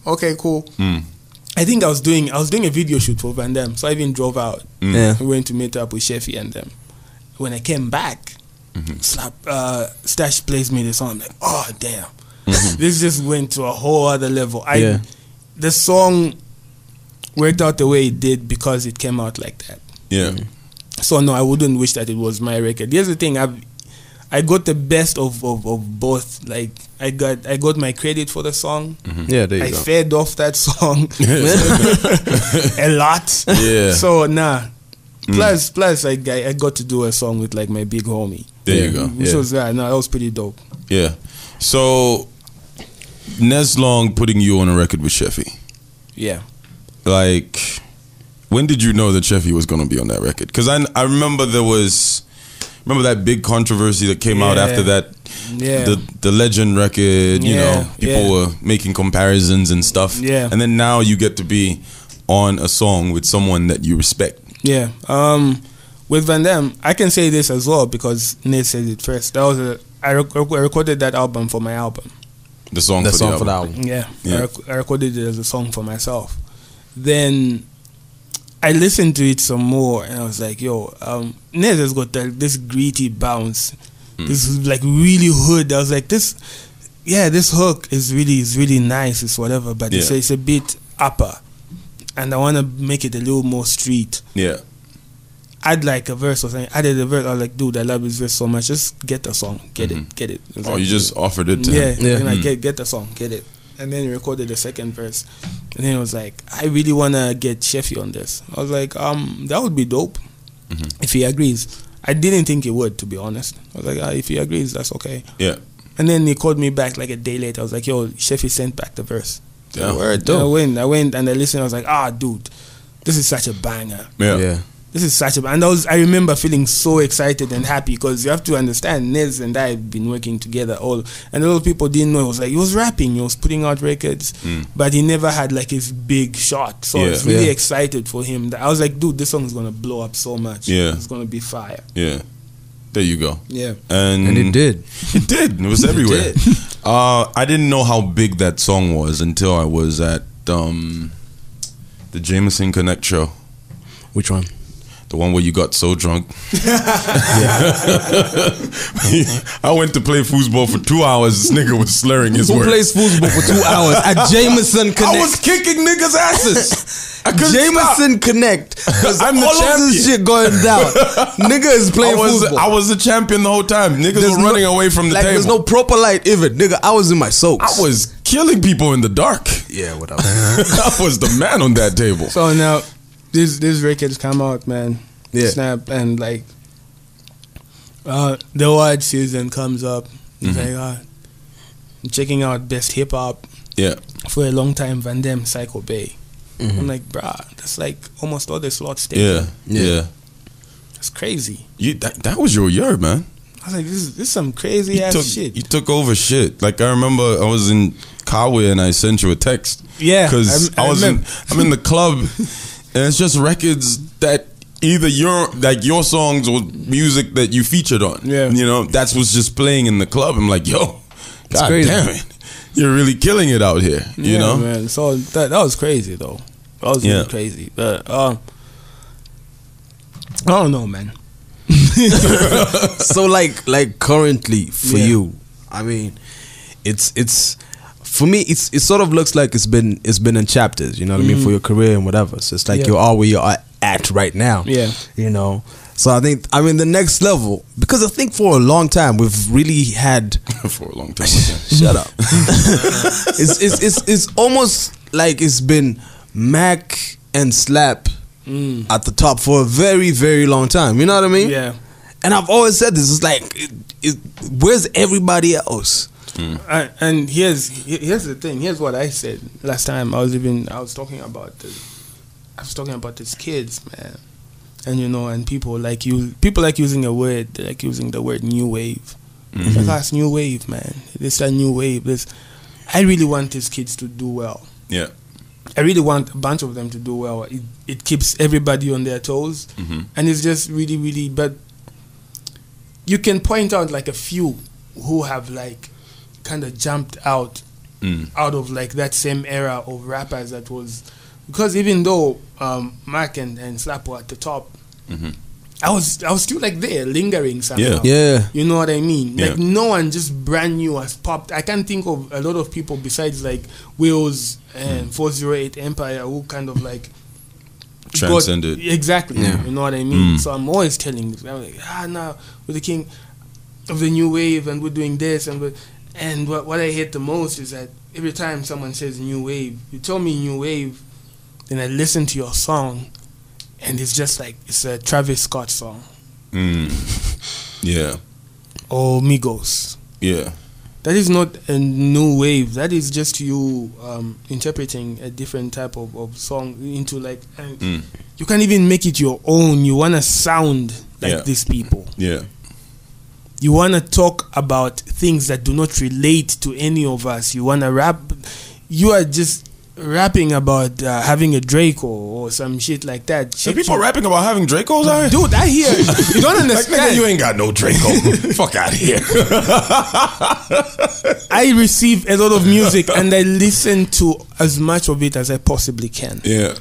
okay, cool. I think I was doing a video shoot for Van Damme, so I even drove out. We went to meet up with Sheffy and them. When I came back, Stash plays me the song. I'm like, oh damn, this just went to a whole other level. The song worked out the way it did because it came out like that. Yeah. So no, I wouldn't wish that it was my record. Here's the thing, I got the best of both. Like I got my credit for the song. Yeah, there you go. I fed off that song a lot. Yeah. So plus I got to do a song with like my big homie. There you go. Which was that was pretty dope. Yeah. So Nez Long putting you on a record with Sheffy. Yeah. Like, when did you know that Sheffy was going to be on that record? Because I remember remember that big controversy that came out after that, the Legend record, you know, people were making comparisons and stuff. Yeah. And then now you get to be on a song with someone that you respect. Yeah. With Van Damme, I can say this as well because Nate said it first. I recorded that album for my album. The song for the album. Yeah. I recorded it as a song for myself. Then I listened to it some more and I was like, yo, Nez has got this gritty bounce. This is like really hood. I was like, this hook is really nice, it's whatever, but it's a bit upper. And I want to make it a little more street. Yeah. Add like a verse or something. Added a verse. I was like, dude, I love this verse so much. Just get the song. Get it. It like, you just offered it to him. Yeah. And I get the song. Get it. And then he recorded the second verse. And then it was like, I really want to get Sheffy on this. I was like, that would be dope if he agrees. I didn't think he would, to be honest. I was like, if he agrees, that's okay. Yeah. And then he called me back like a day later. I was like, yo, Sheffy sent back the verse. Yeah. I went and I listened. I was like, dude, this is such a banger. Yeah. This is such a banger. And I remember feeling so excited and happy because you have to understand, Nez and I have been working together and a lot of people didn't know. It was like, he was rapping, he was putting out records, but he never had like his big shot. So I was really excited for him. I was like, dude, this song is going to blow up so much. Yeah. It's going to be fire. Yeah. There you go. Yeah. And it did. It did. It was everywhere. I didn't know how big that song was until I was at the Jameson Connect show. Which one? The one where you got so drunk. I went to play foosball for 2 hours. This nigga was slurring his words. Who plays foosball for 2 hours at Jameson Connect? I was kicking niggas' asses. Jameson Connect. Because I'm the champion. Of this shit going down. Nigga is playing foosball. I was the champion the whole time. Niggas were running away from the table. There's no proper light even. Nigga, I was in my soaks. I was killing people in the dark. Yeah, whatever. I was the man on that table. So now, These records come out, man. Snap, and like the award season comes up. It's like I'm checking out best hip hop. Yeah. For a long time, Van Damme, Psycho Bay. I'm like, bruh, that's like almost all the slots taken. Yeah. That's crazy. That was your year, man. I was like, this is some crazy ass shit. You took over shit. Like I remember I was in Kawe and I sent you a text. Yeah. Because I'm in the club. And it's just records that either your songs or music that you featured on. Yeah. You know, that's what's just playing in the club. I'm like, yo, God damn it. You're really killing it out here. You know? Man. So that was crazy though. That was really crazy. But I don't know, man. So like currently for you, I mean, it's for me, it sort of looks like it's been in chapters. You know what I mean, for your career and whatever. So it's like you are where you are at right now. Yeah, you know. So I think the next level, because I think for a long time we've really had for a long time. Shut up. It's almost like it's been Mac and Slap at the top for a very, very long time. You know what I mean? Yeah. And I've always said this. It's like, where's everybody else? And here's the thing. Here's what I said last time. I was talking about these kids, man. And you know, and people like using the word new wave. Like, that's new wave, man. This a new wave. I really want these kids to do well. Yeah. I really want a bunch of them to do well. It keeps everybody on their toes, and it's just really, really. But you can point out like a few who have like kind of jumped out of like that same era of rappers that was, because even though Mac and Slap were at the top, I was still like there lingering somehow. Yeah. You know what I mean? Like no one just brand new has popped. I can't think of a lot of people besides like Wills and 408 Empire who kind of like transcended. Exactly. Yeah. You know what I mean? So I'm always telling this. I'm like, now we're the king of the new wave and we're doing this and what I hate the most is that every time someone says new wave, you tell me new wave, then I listen to your song and it's just like it's a Travis Scott song. Yeah. Or Migos. Yeah. That is not a new wave. That is just you interpreting a different type of song into like, and you can't even make it your own. You want to sound like these people. Yeah. You want to talk about things that do not relate to any of us. You want to rap. You are just rapping about having a Draco or some shit like that. Are people rapping about having Dracos out here? Dude, I hear you don't understand. Like, nigga, you ain't got no Draco. Fuck out of here. I receive a lot of music and I listen to as much of it as I possibly can. Yeah.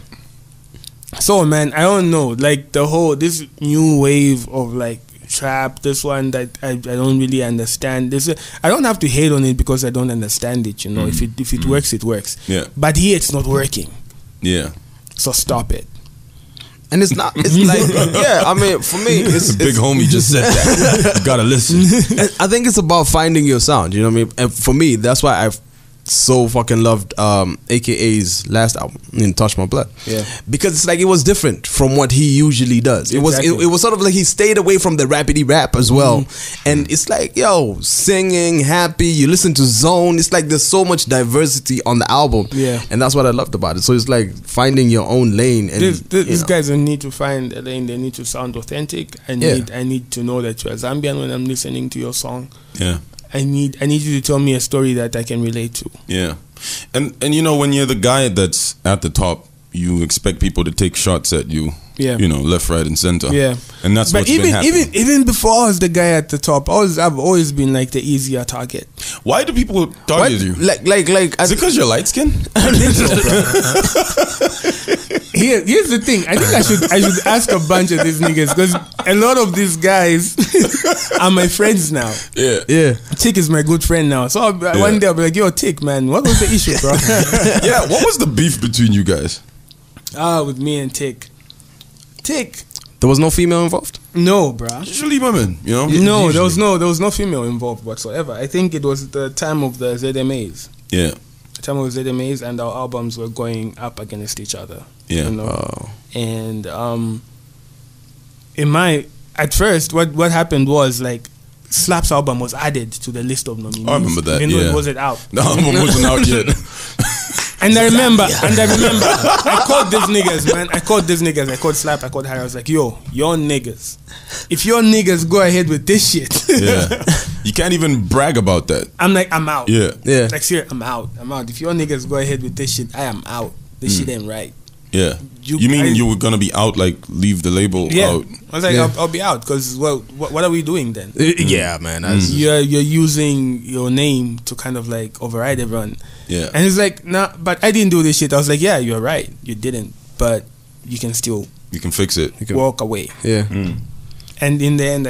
So man, I don't know, like this new wave of like trap, this one that I don't really understand. I don't have to hate on it because I don't understand it, you know. If it works, it works. Yeah. But here it's not working. Yeah. So stop it. And it's not. It's like I mean, for me, it's big homie just said that. You gotta listen. I think it's about finding your sound. You know what I mean? And for me, that's why I've so fucking loved AKA's last album, Touch My Blood. Yeah. Because it's like it was different from what he usually does. It was sort of like he stayed away from the rapidy rap as well. And it's like, singing, happy, you listen to Zone. It's like there's so much diversity on the album. Yeah. And that's what I loved about it. So it's like finding your own lane. And these guys don't need to find a lane, they need to sound authentic. I need to know that you're Zambian when I'm listening to your song. Yeah. I need you to tell me a story that I can relate to. Yeah. And you know, when you're the guy that's at the top, you expect people to take shots at you. Yeah. You know, left, right, and center. Yeah. And that's what's been happening. Even before I was the guy at the top, I've always been like the easier target. Why do people target you? Like is it because you're light skinned? Here's the thing. I think I should ask a bunch of these niggas because a lot of these guys are my friends now. Yeah. Yeah. Tick is my good friend now. So one day I'll be like, yo, Tick, man, what was the issue, bro? Yeah, what was the beef between you guys? With me and Tick. There was no female involved? No, bruh. Usually women, you know? No, there was no female involved whatsoever. I think it was the time of the ZMAs. Yeah. The time of the ZMAs and our albums were going up against each other. Yeah. You know? And at first what happened was like Slap's album was added to the list of nominees. I remember that. Even though it wasn't out. The album wasn't out yet. And I remember, I called these niggas, man. I called Slap, I called Harry. I was like, yo, you're niggas. If your niggas go ahead with this shit. Yeah. You can't even brag about that. I'm like, I'm out. Yeah. Like, seriously, I'm out. If your niggas go ahead with this shit, I am out. This shit ain't right. Yeah. You mean you were going to be out, like, leave the label out? I was like, I'll be out, because, well, what are we doing then? Yeah, man. You're using your name to kind of, like, override everyone. Yeah. And it's like, nah, but I didn't do this shit. I was like, yeah, you're right. You didn't. But you can still... You can fix it. Walk away. Yeah. And in the end,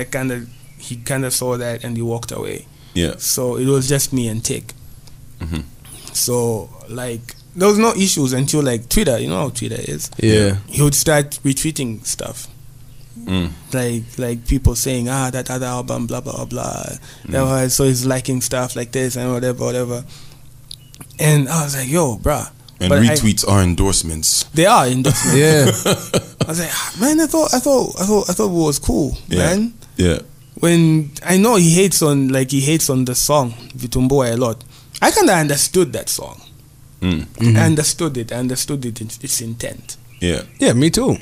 he kind of saw that and he walked away. Yeah. So it was just me and Tick. So like there was no issues until like Twitter. You know how Twitter is. Yeah. He would start retweeting stuff. Like people saying that other album blah blah blah. So he's liking stuff like this and whatever. And I was like, yo, bruh. And but retweets are endorsements. They are endorsements. Yeah. I was like, man, I thought it was cool, man. Yeah. When I know he hates on the song Vitumboa a lot. I kinda understood that song. I understood it. Its intent. Yeah. Yeah, me too.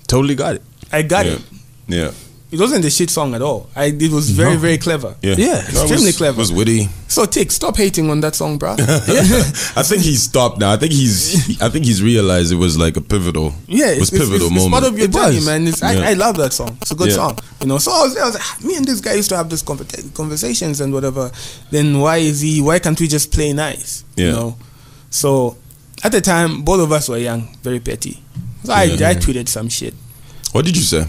Totally got it. I got it. Yeah. It wasn't a shit song at all. It was very, very clever. Yeah. Extremely clever. It was witty. So Tick, stop hating on that song, bro. I think he's stopped now. I think he's realized it was like a pivotal. Yeah, it was pivotal moment. It's part of your journey, man. I love that song. It's a good song. You know. So I was like, me and this guy used to have these conversations and whatever. Then why can't we just play nice? Yeah. You know. So at the time, both of us were young, very petty. So I tweeted some shit. What did you say?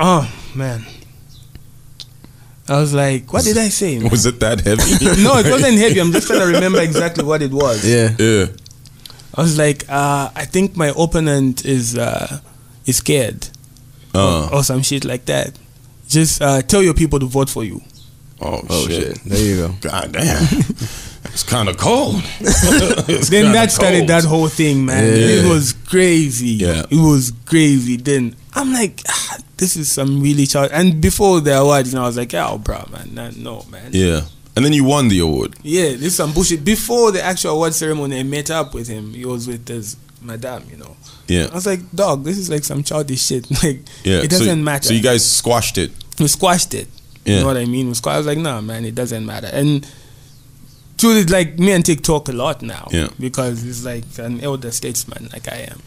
Oh man, I was like, what did I say, man? Was it that heavy? No, it wasn't heavy. I'm just trying to remember exactly what it was. Yeah. I was like, I think my opponent is scared, or some shit like that. Just tell your people to vote for you. Oh shit! There you go. God damn, it's kind of cold. Then that started that whole thing, man. Yeah. It was crazy. Yeah, it was crazy. Then I'm like, this is some really child. And before the award, I was like, oh, bro, man, no, man. Yeah, and then you won the award. Yeah, this is some bullshit. Before the actual award ceremony, I met up with him. He was with his madam, you know. Yeah, I was like, dog, this is like some childish shit. Like, it doesn't matter. So you guys squashed it. We squashed it. Yeah. You know what I mean? I was like, nah, man, it doesn't matter. And truly, like, me and Tick talk a lot now. Yeah. Because he's like an elder statesman, like I am.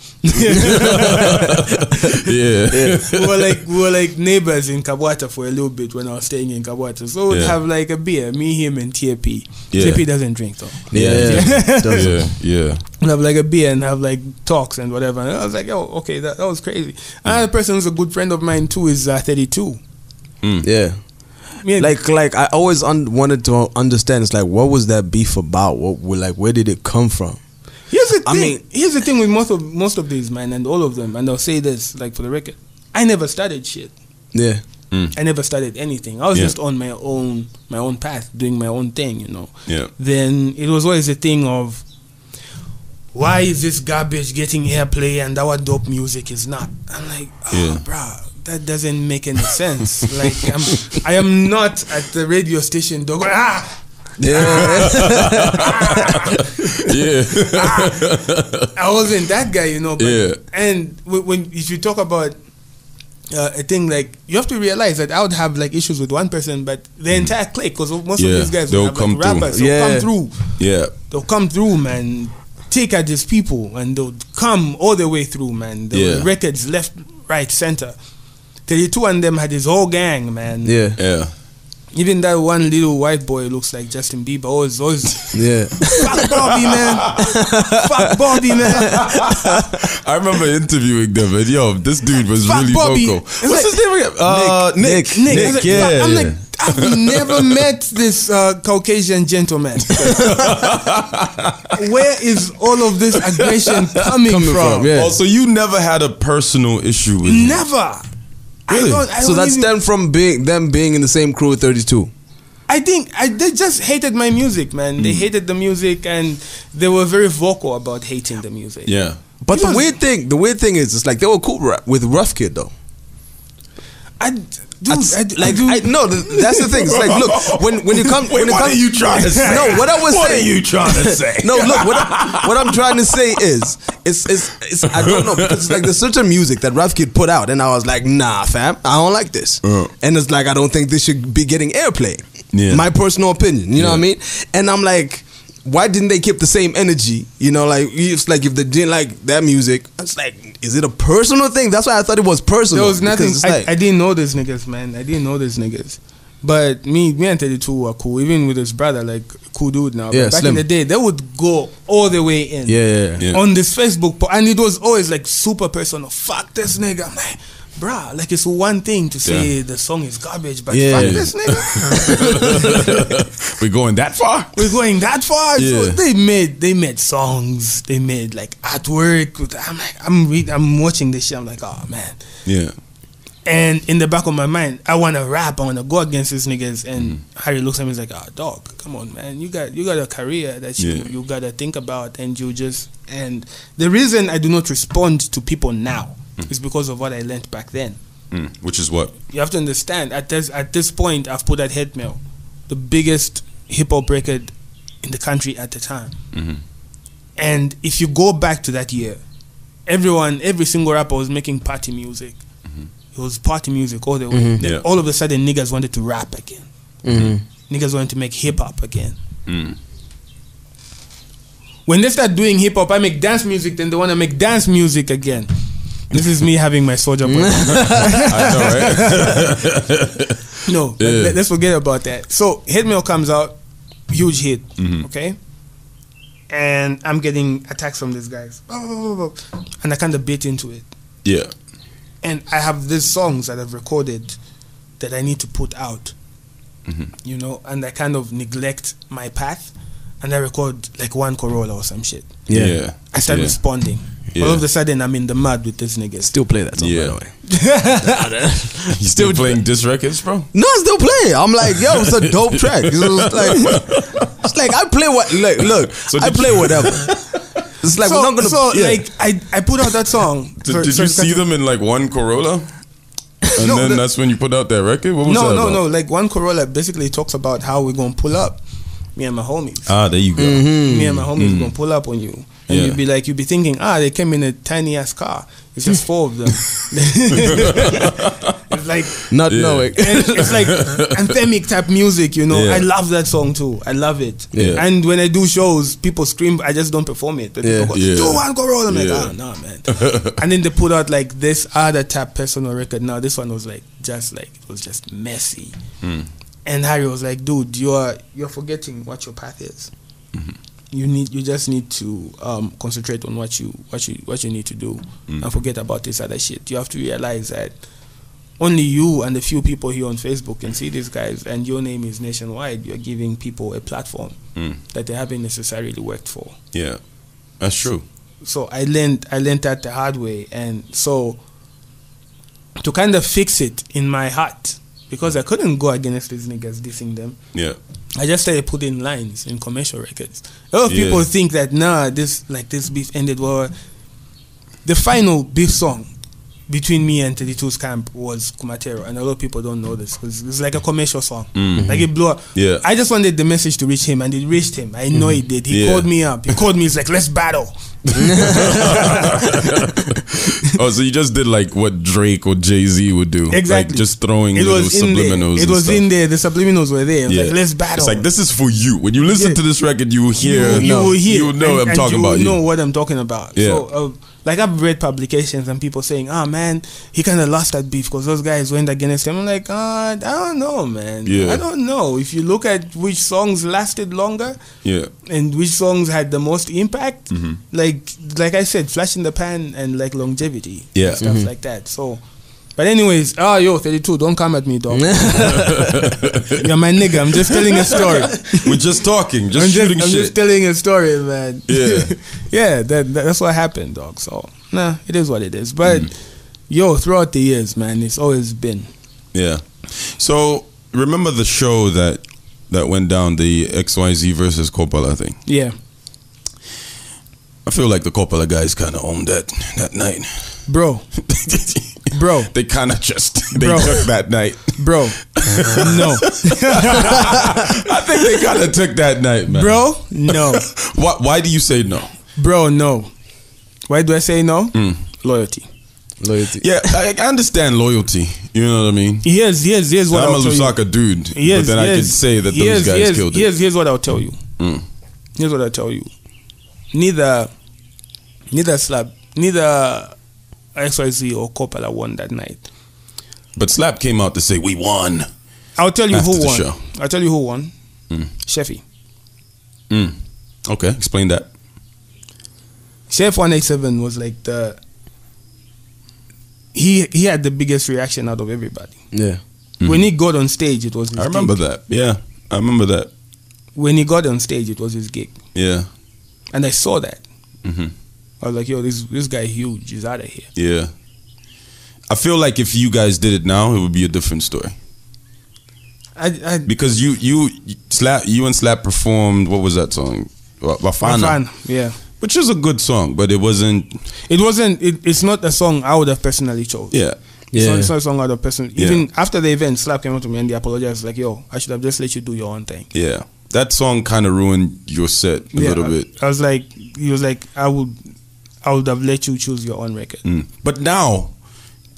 We were like neighbors in Kabwata for a little bit when I was staying in Kabwata. So we'd have like a beer, me, him, and TAP. TAP doesn't drink though. Yeah. We'd have like a beer and have like talks and whatever. And I was like, oh, okay, that was crazy. Another person who's a good friend of mine too is 32. Yeah. Like I always wanted to understand. It's like, what was that beef about? Where did it come from? Here's the thing with most of these, man, and all of them. And I'll say this, like, for the record, I never started shit. Yeah. I never started anything. I was just on my own path, doing my own thing, you know. Yeah. Then it was always a thing of, why is this garbage getting airplay and our dope music is not? I'm like, bruh. That doesn't make any sense. Like, I am not at the radio station dog. I wasn't that guy, you know. But, and if you talk about a thing like, you have to realize that I would have like issues with one person, but the entire clique, because most of these guys will have like rappers, they'll come through. Yeah, they'll come through, man. Take at these people, and they'll come all the way through, man. The records left, right, center. 32 and them had his whole gang, man. Yeah. Even that one little white boy looks like Justin Bieber. Always. Fuck Bobby, man. Fuck Bobby, man. I remember interviewing them, and yo, this dude was really Bobby. vocal. What's his name again? Nick. Like, yeah. I'm like, I've never met this Caucasian gentleman. Where is all of this aggression coming from? Yeah. Oh, so you never had a personal issue with him? Never. Really? So that stemmed from them being in the same crew with 32. I think they just hated my music, man. They hated the music, and they were very vocal about hating the music. Yeah. But the weird thing is, it's like they were cool with Rough Kid though. No, that's the thing. It's like, look, when you come, what are you trying to say? No, what I was saying. What are you trying to say? No, look, what I'm trying to say is, it's I don't know, because it's like there's certain music that Rough Kid put out, and I was like, nah, fam, I don't like this, and it's like I don't think this should be getting airplay. Yeah. My personal opinion, you know what I mean? And I'm like, why didn't they keep the same energy? You know, like, it's like if they didn't like that music, it's like, is it a personal thing? That's why I thought it was personal. There was nothing. I didn't know these niggas, man. I didn't know these niggas. But me and 32 were cool. Even with his brother, like, cool dude now. Yeah, but back Slim. in the day, they would go all the way in. Yeah. On this Facebook, and it was always like super personal. Fuck this nigga. I'm like, bruh, like it's one thing to say the song is garbage, but fuck this nigga. We're going that far? We're going that far? So they made songs, they made like artwork. I'm like, I'm watching this shit, I'm like, oh man. Yeah. And in the back of my mind, I want to rap, I want to go against these niggas. And Harry looks at me and is like, oh, dog, come on, man. You got a career that you got to think about. And and the reason I do not respond to people now is because of what I learned back then. Which is what? You have to understand, at this point, I've put out Hate Mail, the biggest hip-hop record in the country at the time. And if you go back to that year, every single rapper was making party music. It was party music all the way. Then all of a sudden, niggas wanted to rap again. Niggas wanted to make hip-hop again. When they start doing hip-hop, I make dance music, then they want to make dance music again. This is me having my soldier boy. I know, right? No, let's forget about that. So, Hate Mail comes out, huge hit, okay? And I'm getting attacks from these guys. And I kind of bit into it. Yeah. And I have these songs that I've recorded that I need to put out, you know, and I kind of neglect my path, and I record like one Corolla or some shit. Yeah. I start responding. All of a sudden, I'm in the mud with this nigga. Still play that song, by the way. You still playing diss records, bro? No, I still play it. I'm like, yo, it's a dope track. It's like I play what, like, look, so I play whatever. It's like we're not gonna. So like I put out that song. Did you see them in like one Corolla? And then that's when you put out that record? What was that about? No. Like one Corolla basically talks about how we're gonna pull up. Me and my homies. There you go. Me and my homies gonna pull up on you. And you'd be thinking, they came in a tiny ass car. It's just 4 of them. It's like not knowing. It's like anthemic type music, you know. I love that song too. I love it. And when I do shows, people scream. I just don't perform it. But people go, do one Corolla. I'm like, no, man. And then they put out like this other type personal record. Now this one was like it was just messy. And Harry was like, dude, you're forgetting what your path is. You just need to concentrate on what you need to do and forget about this other shit. You have to realize that only you and a few people here on Facebook can see these guys, and your name is nationwide. You're giving people a platform that they haven't necessarily worked for. Yeah, that's true. So I learned that the hard way, and so to kind of fix it in my heart, because I couldn't go against these niggas dissing them. Yeah. I just started putting lines in commercial records. A lot of people think that this beef ended well. The final beef song between me and 32's camp was Kumatero, and a lot of people don't know this because it's like a commercial song. Like it blew up. Yeah. I just wanted the message to reach him, and it reached him. I know it did. He called me up. He called me. He's like, let's battle. Oh, so you just did like what Drake or Jay-Z would do. Exactly. Like just throwing little subliminals. It was in there. The subliminals were there. Like, let's battle. It's like, this is for you. When you listen to this record, you will hear. You will know I'm talking about you. You know what I'm talking about. Yeah. So, like I've read publications and people saying, man, he kind of lost that beef because those guys went against him. I'm like, I don't know, man. I don't know. If you look at which songs lasted longer and which songs had the most impact, like I said, flash in the pan and like longevity and stuff like that. So, but anyways, 32, don't come at me, dog. You're my nigga. I'm just telling a story. We're just talking, shooting shit. I'm just telling a story, man. Yeah. Yeah, that's what happened, dog. So, it is what it is. But, throughout the years, man, it's always been. Yeah. So, remember the show that went down, the XYZ versus Coppola thing? Yeah. I feel like the Coppola guys kind of owned that night. Bro. They kind of just took that night. Bro. No. I think they kind of took that night, man. Bro, no. Why do you say no? Bro, no. Why do I say no? Loyalty. Yeah, I understand loyalty. You know what I mean? Here's what I'm a Lusaka dude, but then I can say that those guys killed it. Here's what I'll tell you. Here's what I'll tell you. Neither XYZ or Coppola won that night. But Slap came out to say we won. I'll tell you who won. I'll tell you who won. Sheffy. Okay, explain that. Chef 187 was like he had the biggest reaction out of everybody. Yeah. When he got on stage, it was his I remember gig. that. Yeah, I remember that. When he got on stage, it was his gig. Yeah. And I saw that. Mm-hmm. I was like, yo, this guy huge. He's out of here. Yeah. I feel like if you guys did it now, it would be a different story. Because you and Slap performed, what was that song? Bafana. Yeah. Which is a good song, but it wasn't. It's not a song I would have personally chose. Yeah. It's not a song I would have personally. Even after the event, Slap came up to me and they apologized. Like, yo, I should have just let you do your own thing. Yeah. That song kind of ruined your set a little bit. I was like, he was like, I would have let you choose your own record. But now,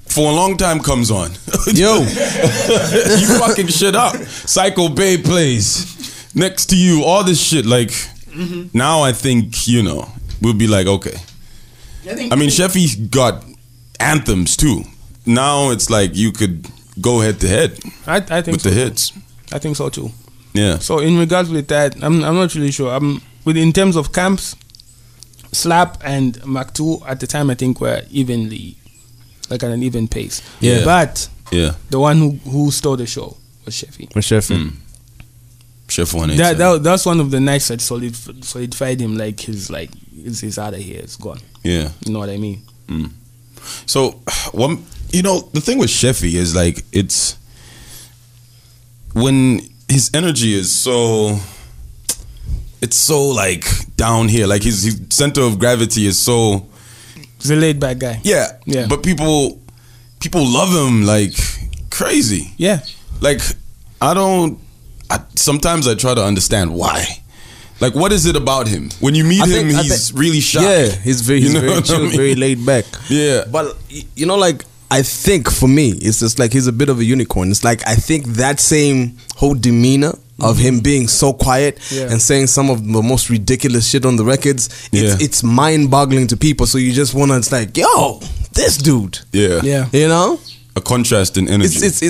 For a Long Time comes on. Yo, you fucking shit up. Psycho Babe plays next to you. All this shit, like. Now I think, we'll be like, okay. I mean, Sheffy got anthems too. Now it's like you could go head to head. I think with so the too. hits. I think so too. Yeah. So in regards with that, I'm not really sure. In terms of camps, Slap and Mark II at the time I think were evenly, like at an even pace. Yeah. But the one who stole the show was Sheffy. Chef 187. That's one of the nights that solidified him. Like he's he's out of here. It's gone. Yeah, you know what I mean. So, the thing with Sheffy is like it's when his energy is so. It's so like down here. Like his center of gravity is so. He's a laid back guy. Yeah. But people love him like crazy. Yeah. Like sometimes I try to understand why. Like, what is it about him? When you meet him, he's really shy. Yeah, he's very chill, very laid back. Yeah. But, I think for me, it's just like he's a bit of a unicorn. It's like, I think that same whole demeanor of him being so quiet and saying some of the most ridiculous shit on the records, it's mind-boggling to people. So you just want to, it's like, yo, this dude. Yeah. Yeah. A contrast in energy. It's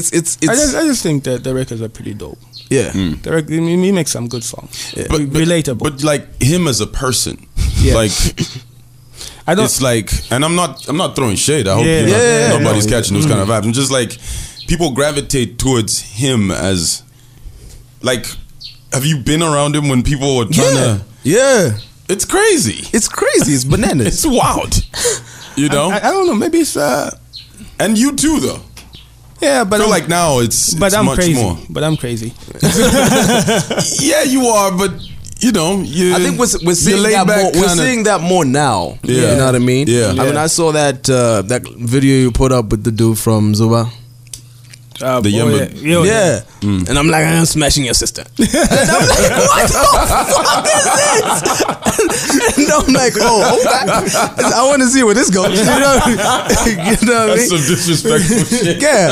I just think that the records are pretty dope. Yeah. He makes some good songs. Yeah. But relatable. But like him as a person. Like it's like, and I'm not throwing shade. I hope nobody's catching those kind of vibes. I'm just like, people gravitate towards him as like, have you been around him when people were trying to? Yeah. It's crazy. It's bananas. It's wild. I don't know. Maybe it's and you too though. Yeah, but I feel like now it's I'm much crazy. more. But I'm crazy. Yeah, you are, but I think we're seeing that more. We're seeing that more now. Yeah. You know what I mean? Yeah. I mean, I saw that video you put up with the dude from Zuba. The Yemba. And I'm like, I'm smashing your sister. And I'm like, what the fuck is this? And I'm like, oh, okay. I want to see where this goes. You know what I mean? That's some disrespectful shit. Yeah.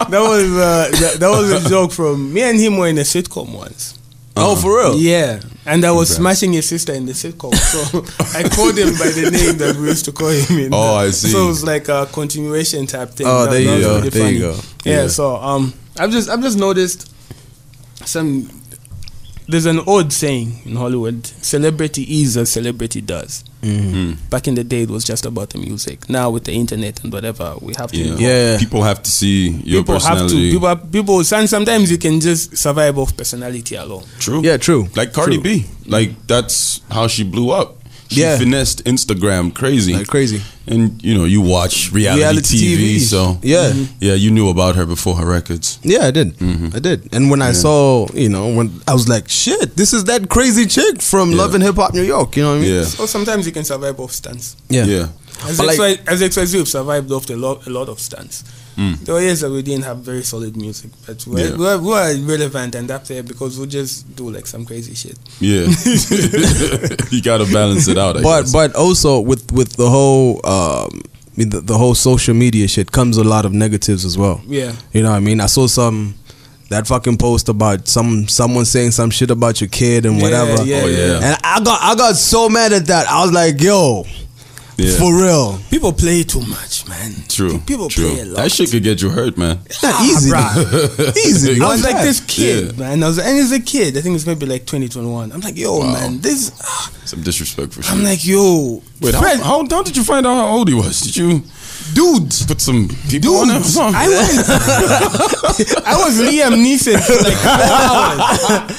That was a joke from me and him were in a sitcom once. Oh, for real? Yeah. And I was smashing his sister in the sitcom. So I called him by the name that we used to call him in. Oh, I see. So it was like a continuation type thing. Oh, there you go. Really there you go. Yeah, so I've just noticed there's an old saying in Hollywood, celebrity is as celebrity does. Back in the day, it was just about the music. Now with the internet and whatever, we have to. People have to see your personality. People. Sometimes you can just survive off personality alone. True. Yeah, true. Like Cardi B. Like that's how she blew up. She finessed Instagram crazy. Like crazy. And you watch reality TV, so you knew about her before her records. Yeah, I did. I did. And when I saw, when I was like, shit, this is that crazy chick from Love and Hip Hop New York. You know what I mean? Yeah. So sometimes you can survive off stunts. Yeah. As XYZ, we've survived off a lot of stunts. There were years that we didn't have very solid music, but we were relevant and up there because we just do like some crazy shit. Yeah, you gotta balance it out. I guess. But also with the whole the whole social media shit comes a lot of negatives as well. Yeah, you know what I mean. I saw that fucking post about someone saying some shit about your kid and whatever. Yeah. And I got so mad at that. I was like, yo. Yeah. For real. People play too much, man. True. People play a lot. That shit could get you hurt, man. Easy. Easy. I was like this kid, man. And as a kid, I think it's maybe like 2021. I'm like, yo, man, this. Some disrespect for sure. I'm like, yo. Wait, how did you find out how old he was? Did you. Dude, put some people on him. I was Liam Neeson for like 4 hours.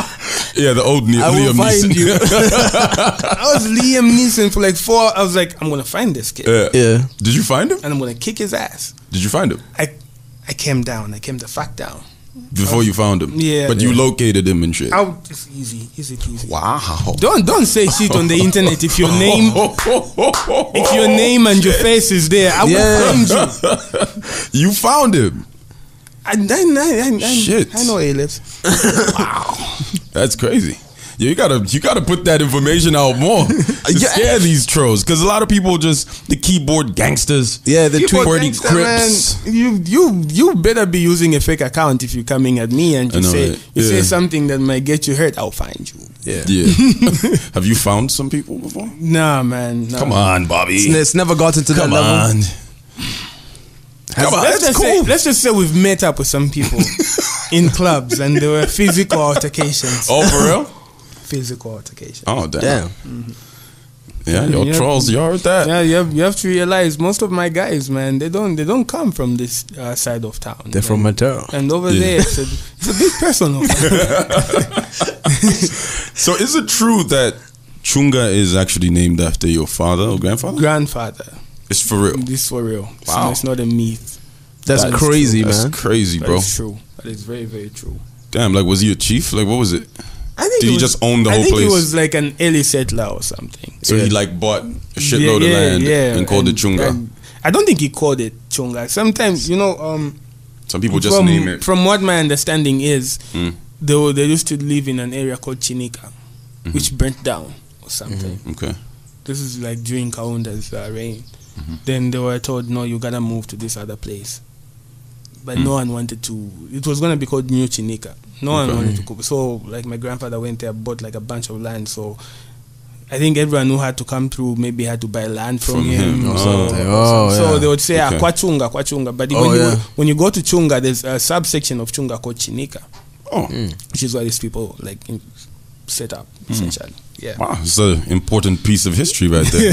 Yeah, the old Liam Neeson. You. I was Liam Neeson for like 4 hours. I was like, I'm gonna find this kid. Yeah. Did you find him? And I'm gonna kick his ass. Did you find him? I came down. I came the fuck down. Before you found him? Yeah. But you located him and shit. Just easy. Wow. Don't say shit on the internet if your name and your face is there. I will find you. You found him. Shit. I know A-Lips. Wow. That's crazy. Yeah, you gotta put that information out more to scare these trolls, because a lot of people just the keyboard gangsters. Yeah, the keyboard crips. Man, you better be using a fake account if you're coming at me and you say something that might get you hurt. I'll find you. Yeah. Have you found some people before? Nah, man. Nah. Come on, Bobby. It's never gotten to that level. Let's just say we've met up with some people in clubs and there were physical altercations. Oh, for real? Physical altercation. Oh, damn. Yeah, your trolls, you heard that. Yeah, you have to realize most of my guys, man, they don't come from this side of town. They're from Matero. And over there, it's a big personal. So is it true that Chunga is actually named after your father or grandfather? Grandfather. It's for real? It's for real. Wow. It's not a myth. That's crazy, man. That's crazy, bro. That's true. That is very, very true. Damn, like, was he a chief? Like, what was it? Did he just own the whole place? I think he was like an early settler or something. So he like bought a shitload of land and called it Chunga. I don't think he called it Chunga. Sometimes, some people just name it. From what my understanding is, they used to live in an area called Chinika, which burnt down or something. Okay. This is like during Kaunda's reign. Then they were told, no, you gotta move to this other place. But no one wanted to. It was gonna be called New Chinika. No one wanted to go. So like my grandfather went there, bought like a bunch of land. So I think everyone who had to come through maybe had to buy land from him or something. So they would say Kwachunga. But when you go to Chunga, there's a subsection of Chunga called Chinika. Which is why these people like set up essentially. Yeah. Wow, it's an important piece of history right there.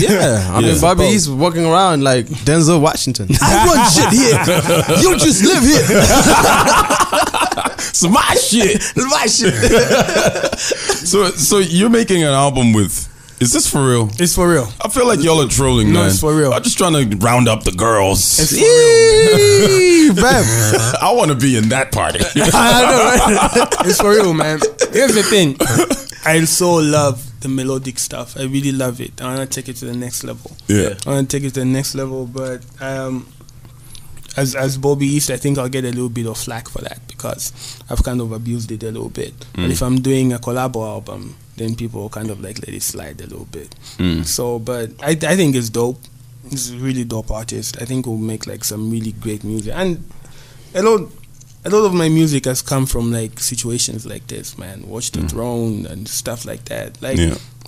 I mean, Bobby, he's walking around like Denzel Washington. I run shit here. You just live here. It's my shit. It's my shit. So you're making an album with. Is this for real? It's for real. I feel like y'all are trolling, man. No, it's for real. I'm just trying to round up the girls. It's for real. I want to be in that party. I know, right? It's for real, man. Here's the thing. I so love the melodic stuff. I really love it. I want to take it to the next level. Yeah. I want to take it to the next level, but as Bobby East, I think I'll get a little bit of flack for that because I've kind of abused it a little bit. But if I'm doing a collab album, then people kind of like let it slide a little bit. So, but I think it's dope. It's a really dope artist. I think we'll make like some really great music. And a lot of my music has come from like situations like this, man. Watch the Throne and stuff like that. Like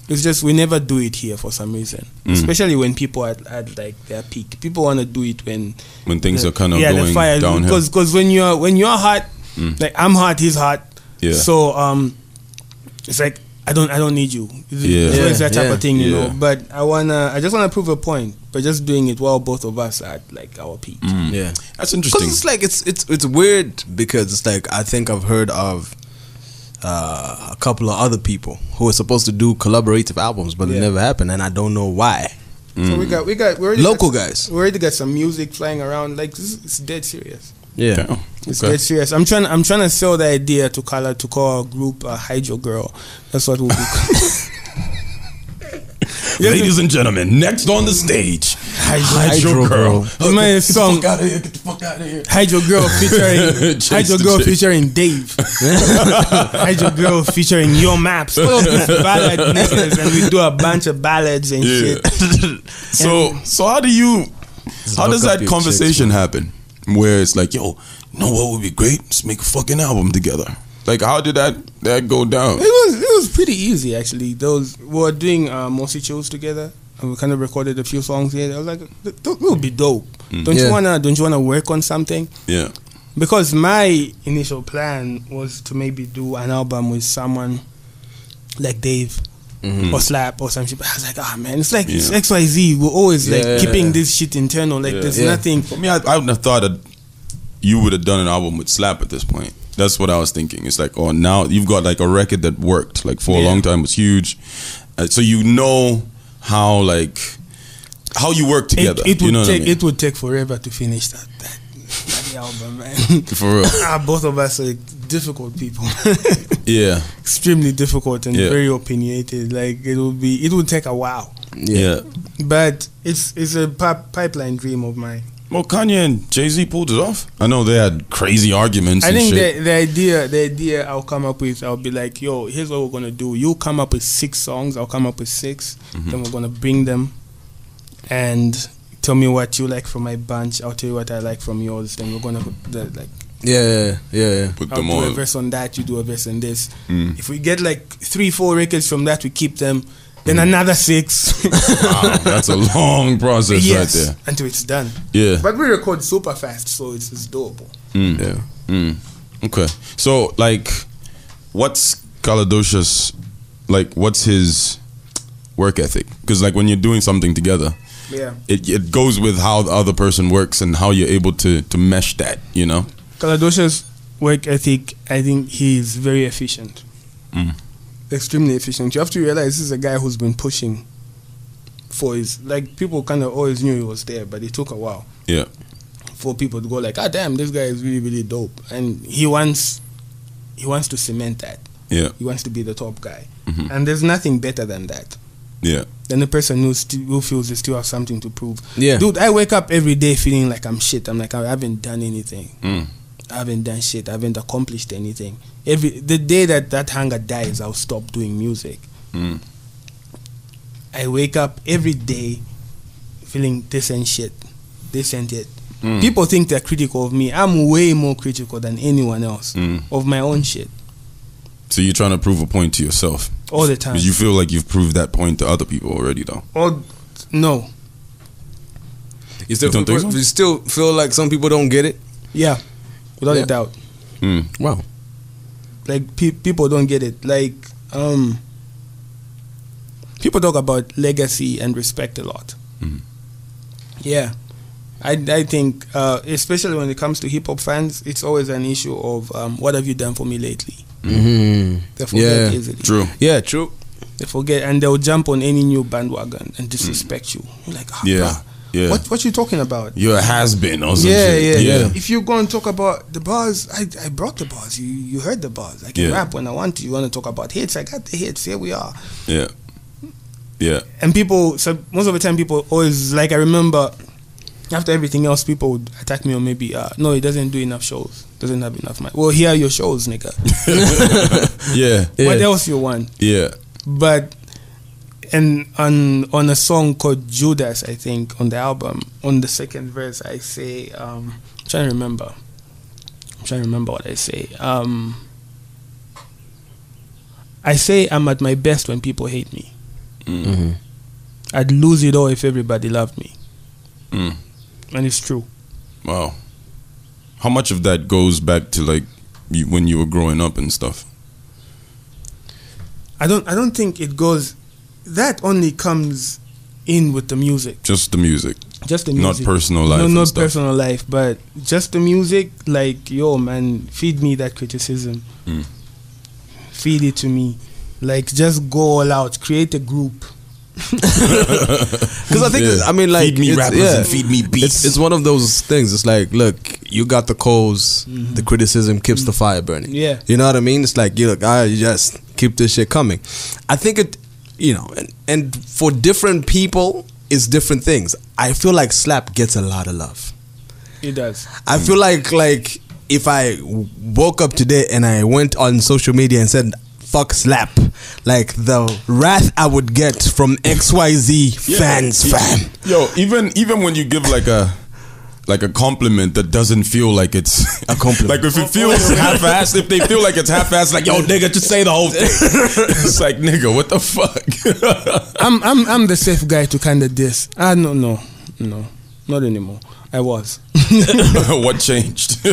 it's just we never do it here for some reason. Especially when people are at like their peak. People want to do it when things are kind of going downhill. Because when you're hot, like I'm hot, he's hot. Yeah. So it's like I don't need you. It's that type of thing, you know. But I just wanna prove a point by just doing it while both of us are at like our peak. Yeah, that's interesting. Because it's like it's weird because it's like I think I've heard of a couple of other people who were supposed to do collaborative albums, but it never happened, and I don't know why. So we already local guys. We already got some music flying around. Like it's dead serious. Yeah. Damn. It's dead serious. I'm trying to sell the idea to call a group Hydro Girl. That's what we'll do. Ladies and gentlemen, next on the stage, Hydro Girl. My song. Get the fuck out of here. Hydro Girl featuring Dave. Hydro Girl featuring Your Maps. All of these ballad niggas, and we do a bunch of ballads and shit. So how does that conversation happen? Where it's like, yo, you know what would be great? Let's make a fucking album together. Like, how did that go down? It was pretty easy actually. We were doing Mossy Chills together. we kind of recorded a few songs here. I was like, that will be dope. Don't you wanna work on something? Yeah. Because my initial plan was to maybe do an album with someone like Dave or Slap or some shit. But I was like, man, it's like it's XYZ. We're always like keeping this shit internal. Like there's nothing. For me, I wouldn't have thought that you would have done an album with Slap at this point. That's what I was thinking. It's like, oh, now you've got like a record that worked. Like for a long time, was huge. So you know how you work together. It would take forever to finish that album, man. For real. Both of us are difficult people. Yeah. Extremely difficult and very opinionated. Like it would take a while. Yeah. But it's a pipeline dream of mine. Well, Kanye and Jay-Z pulled it off. I know they had crazy arguments. I think the idea I'll come up with, I'll be like, yo, here's what we're gonna do. You come up with 6 songs, I'll come up with 6. Then we're gonna bring them and tell me what you like from my bunch. I'll tell you what I like from yours. Then we're gonna put Put them I'll do on. a verse on that. You do a verse on this. If we get like 3-4 records from that, we keep them. Then another 6. Wow, that's a long process right there. Until it's done. Yeah. But we record super fast, so it's doable. Okay. So, like, what's Kaladocious, like, what's his work ethic? Because, like, when you're doing something together, it goes with how the other person works and how you're able to mesh that, you know? Kaladocious' work ethic, I think he's very efficient. Extremely efficient. You have to realize this is a guy who's been pushing for his, like, people kind of always knew he was there, but it took a while. Yeah. For people to go like, damn, this guy is really, really dope. And he wants to cement that. Yeah. He wants to be the top guy. And there's nothing better than that. Yeah. Than the person who feels they still have something to prove. Yeah. Dude, I wake up every day feeling like I'm shit. I'm like, I haven't done anything. I haven't done shit. I haven't accomplished anything. The day that hunger dies, I'll stop doing music. I wake up every day feeling this ain't shit. This ain't it. People think they're critical of me. I'm way more critical than anyone else of my own shit. So you're trying to prove a point to yourself all the time. Because you feel like you've proved that point to other people already, though. No. You still feel like some people don't get it? Yeah. Without a doubt. Wow. Like people don't get it. Like people talk about legacy and respect a lot. Yeah, I think especially when it comes to hip hop fans, it's always an issue of what have you done for me lately. They forget easily. True. Yeah, true. They forget and they'll jump on any new bandwagon and disrespect you. You're like, bruh. Yeah. What you talking about? You're a has-been or something. Yeah. If you go and talk about the bars, I brought the bars. You heard the bars. I can rap when I want to. You want to talk about hits? I got the hits. Here we are. Yeah. Yeah. And people, so most of the time people always, like, I remember after everything else, people would attack me or maybe, no, he doesn't do enough shows. Doesn't have enough money. Well, here are your shows, nigga. Yeah. What else you want? Yeah. But... And on a song called Judas, I think, on the album, on the second verse, I say, I'm trying to remember what I say. I say I'm at my best when people hate me. I'd lose it all if everybody loved me. And it's true. Wow. How much of that goes back to like when you were growing up and stuff? I don't think it goes. That only comes in with the music. Just the music. Just the music. Not personal life. No, not personal life, but just the music. Like, yo, man, feed me that criticism. Feed it to me. Like, just go all out. Create a group. Because I think, I mean, like, feed me rappers and feed me beats. It's one of those things. It's like, look, you got the coals. The criticism keeps the fire burning. Yeah. You know what I mean? It's like, you just keep this shit coming. I think it, and for different people, it's different things. I feel like Slap gets a lot of love. It does. I feel like if I woke up today and I went on social media and said, fuck Slap, like the wrath I would get from XYZ fans, fam. Yo, even when you give like a like a compliment that doesn't feel like it's a compliment. Like if it feels half-assed, if they feel like it's half-assed, like yo nigga, just say the whole thing. It's like nigga, what the fuck? I'm the safe guy to kind of diss. No, not anymore. I was. What changed?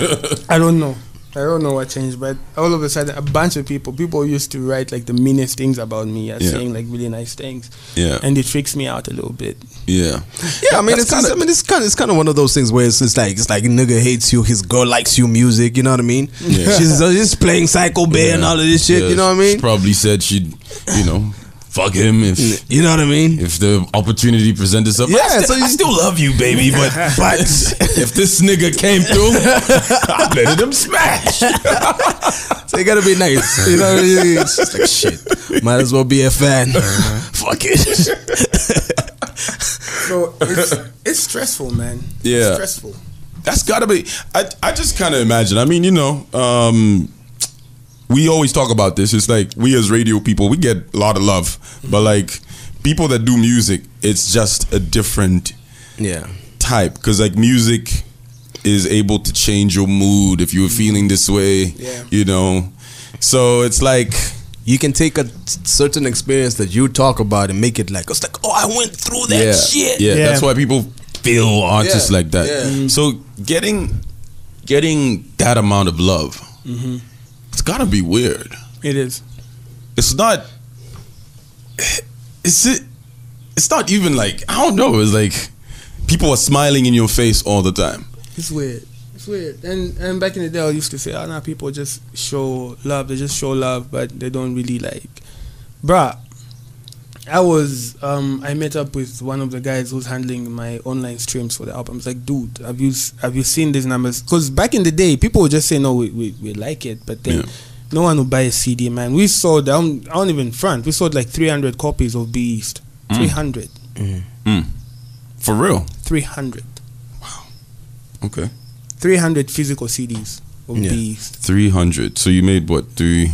I don't know what changed, but all of a sudden a bunch of people used to write like the meanest things about me as saying like really nice things. Yeah. And it freaks me out a little bit. Yeah. Yeah, I mean it's kind of one of those things where it's like nigga hates you, his girl likes you music, you know what I mean? Yeah. She's just playing Psycho Bear and all of this shit, you know what I mean? She probably said she'd, fuck him if you know what I mean. If the opportunity presented itself. Yeah, I still love you, baby, but if this nigga came through, I let him smash. So you gotta be nice. You know what I mean? It's just like shit. Might as well be a fan. Fuck it. So it's stressful, man. Yeah. It's stressful. That's gotta be. I just kind of imagine. I mean, we always talk about this. It's like we as radio people, we get a lot of love, but like people that do music, it's just a different type. Because like music is able to change your mood if you were feeling this way, So it's like you can take a certain experience that you talk about and make it like it's like, oh, I went through that shit. Yeah, that's why people feel artists like that. Yeah. So getting that amount of love. It's gotta be weird. It is. It's not. It's not even like, I don't know. It's like people are smiling in your face all the time. It's weird. It's weird. And back in the day, I used to say, "Oh, now people just show love. They just show love, but they don't really like." Bruh, I met up with one of the guys who's handling my online streams for the album. I was like, dude, have you seen these numbers? Because back in the day, people would just say, no, we like it, but then no one would buy a CD, man. We sold, I don't even front, we sold like 300 copies of Beast. 300. For real? 300. Wow. Okay. 300 physical CDs of Beast. 300. So you made what, 3?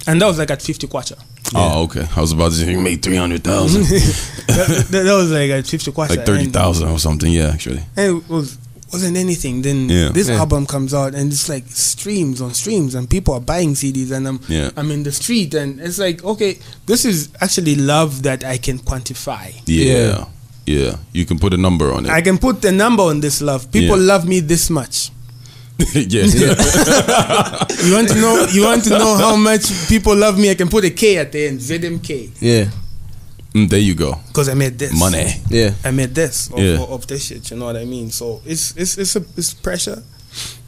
And that was like at 50 kwacha. Oh, okay. I was about to say you made 300,000. that was like at 50 kwacha. Like 30,000 or something, yeah, actually. And it wasn't anything. Then this album comes out and it's like streams on streams and people are buying CDs and I'm in the street and it's like, okay, this is actually love that I can quantify. Yeah. You can put a number on it. I can put a number on this love. People love me this much. Yeah. You want to know how much people love me? I can put a K at the end. ZMK. Yeah. There you go. Because I made this. Money. Yeah. I made this of this shit. You know what I mean? So it's pressure.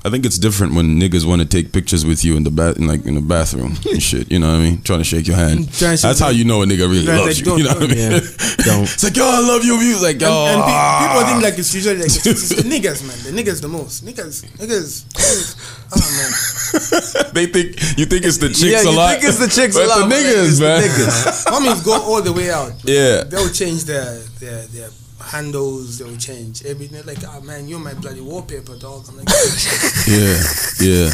I think it's different when niggas want to take pictures with you in the bathroom and shit. You know what I mean? Trying to shake your hand. That's how you know a nigga really loves you. You know what I mean? It's like, yo, I love you. It's like, yo. And people think like it's usually like it's the niggas, man. The niggas the most. Niggas. Oh man. You think it's the chicks a lot. You think it's the chicks a lot. The niggas, man. Homies go all the way out. Yeah. They'll change their handles, they'll change everything. Like, oh man, you're my bloody wallpaper, dog. I'm like, yeah.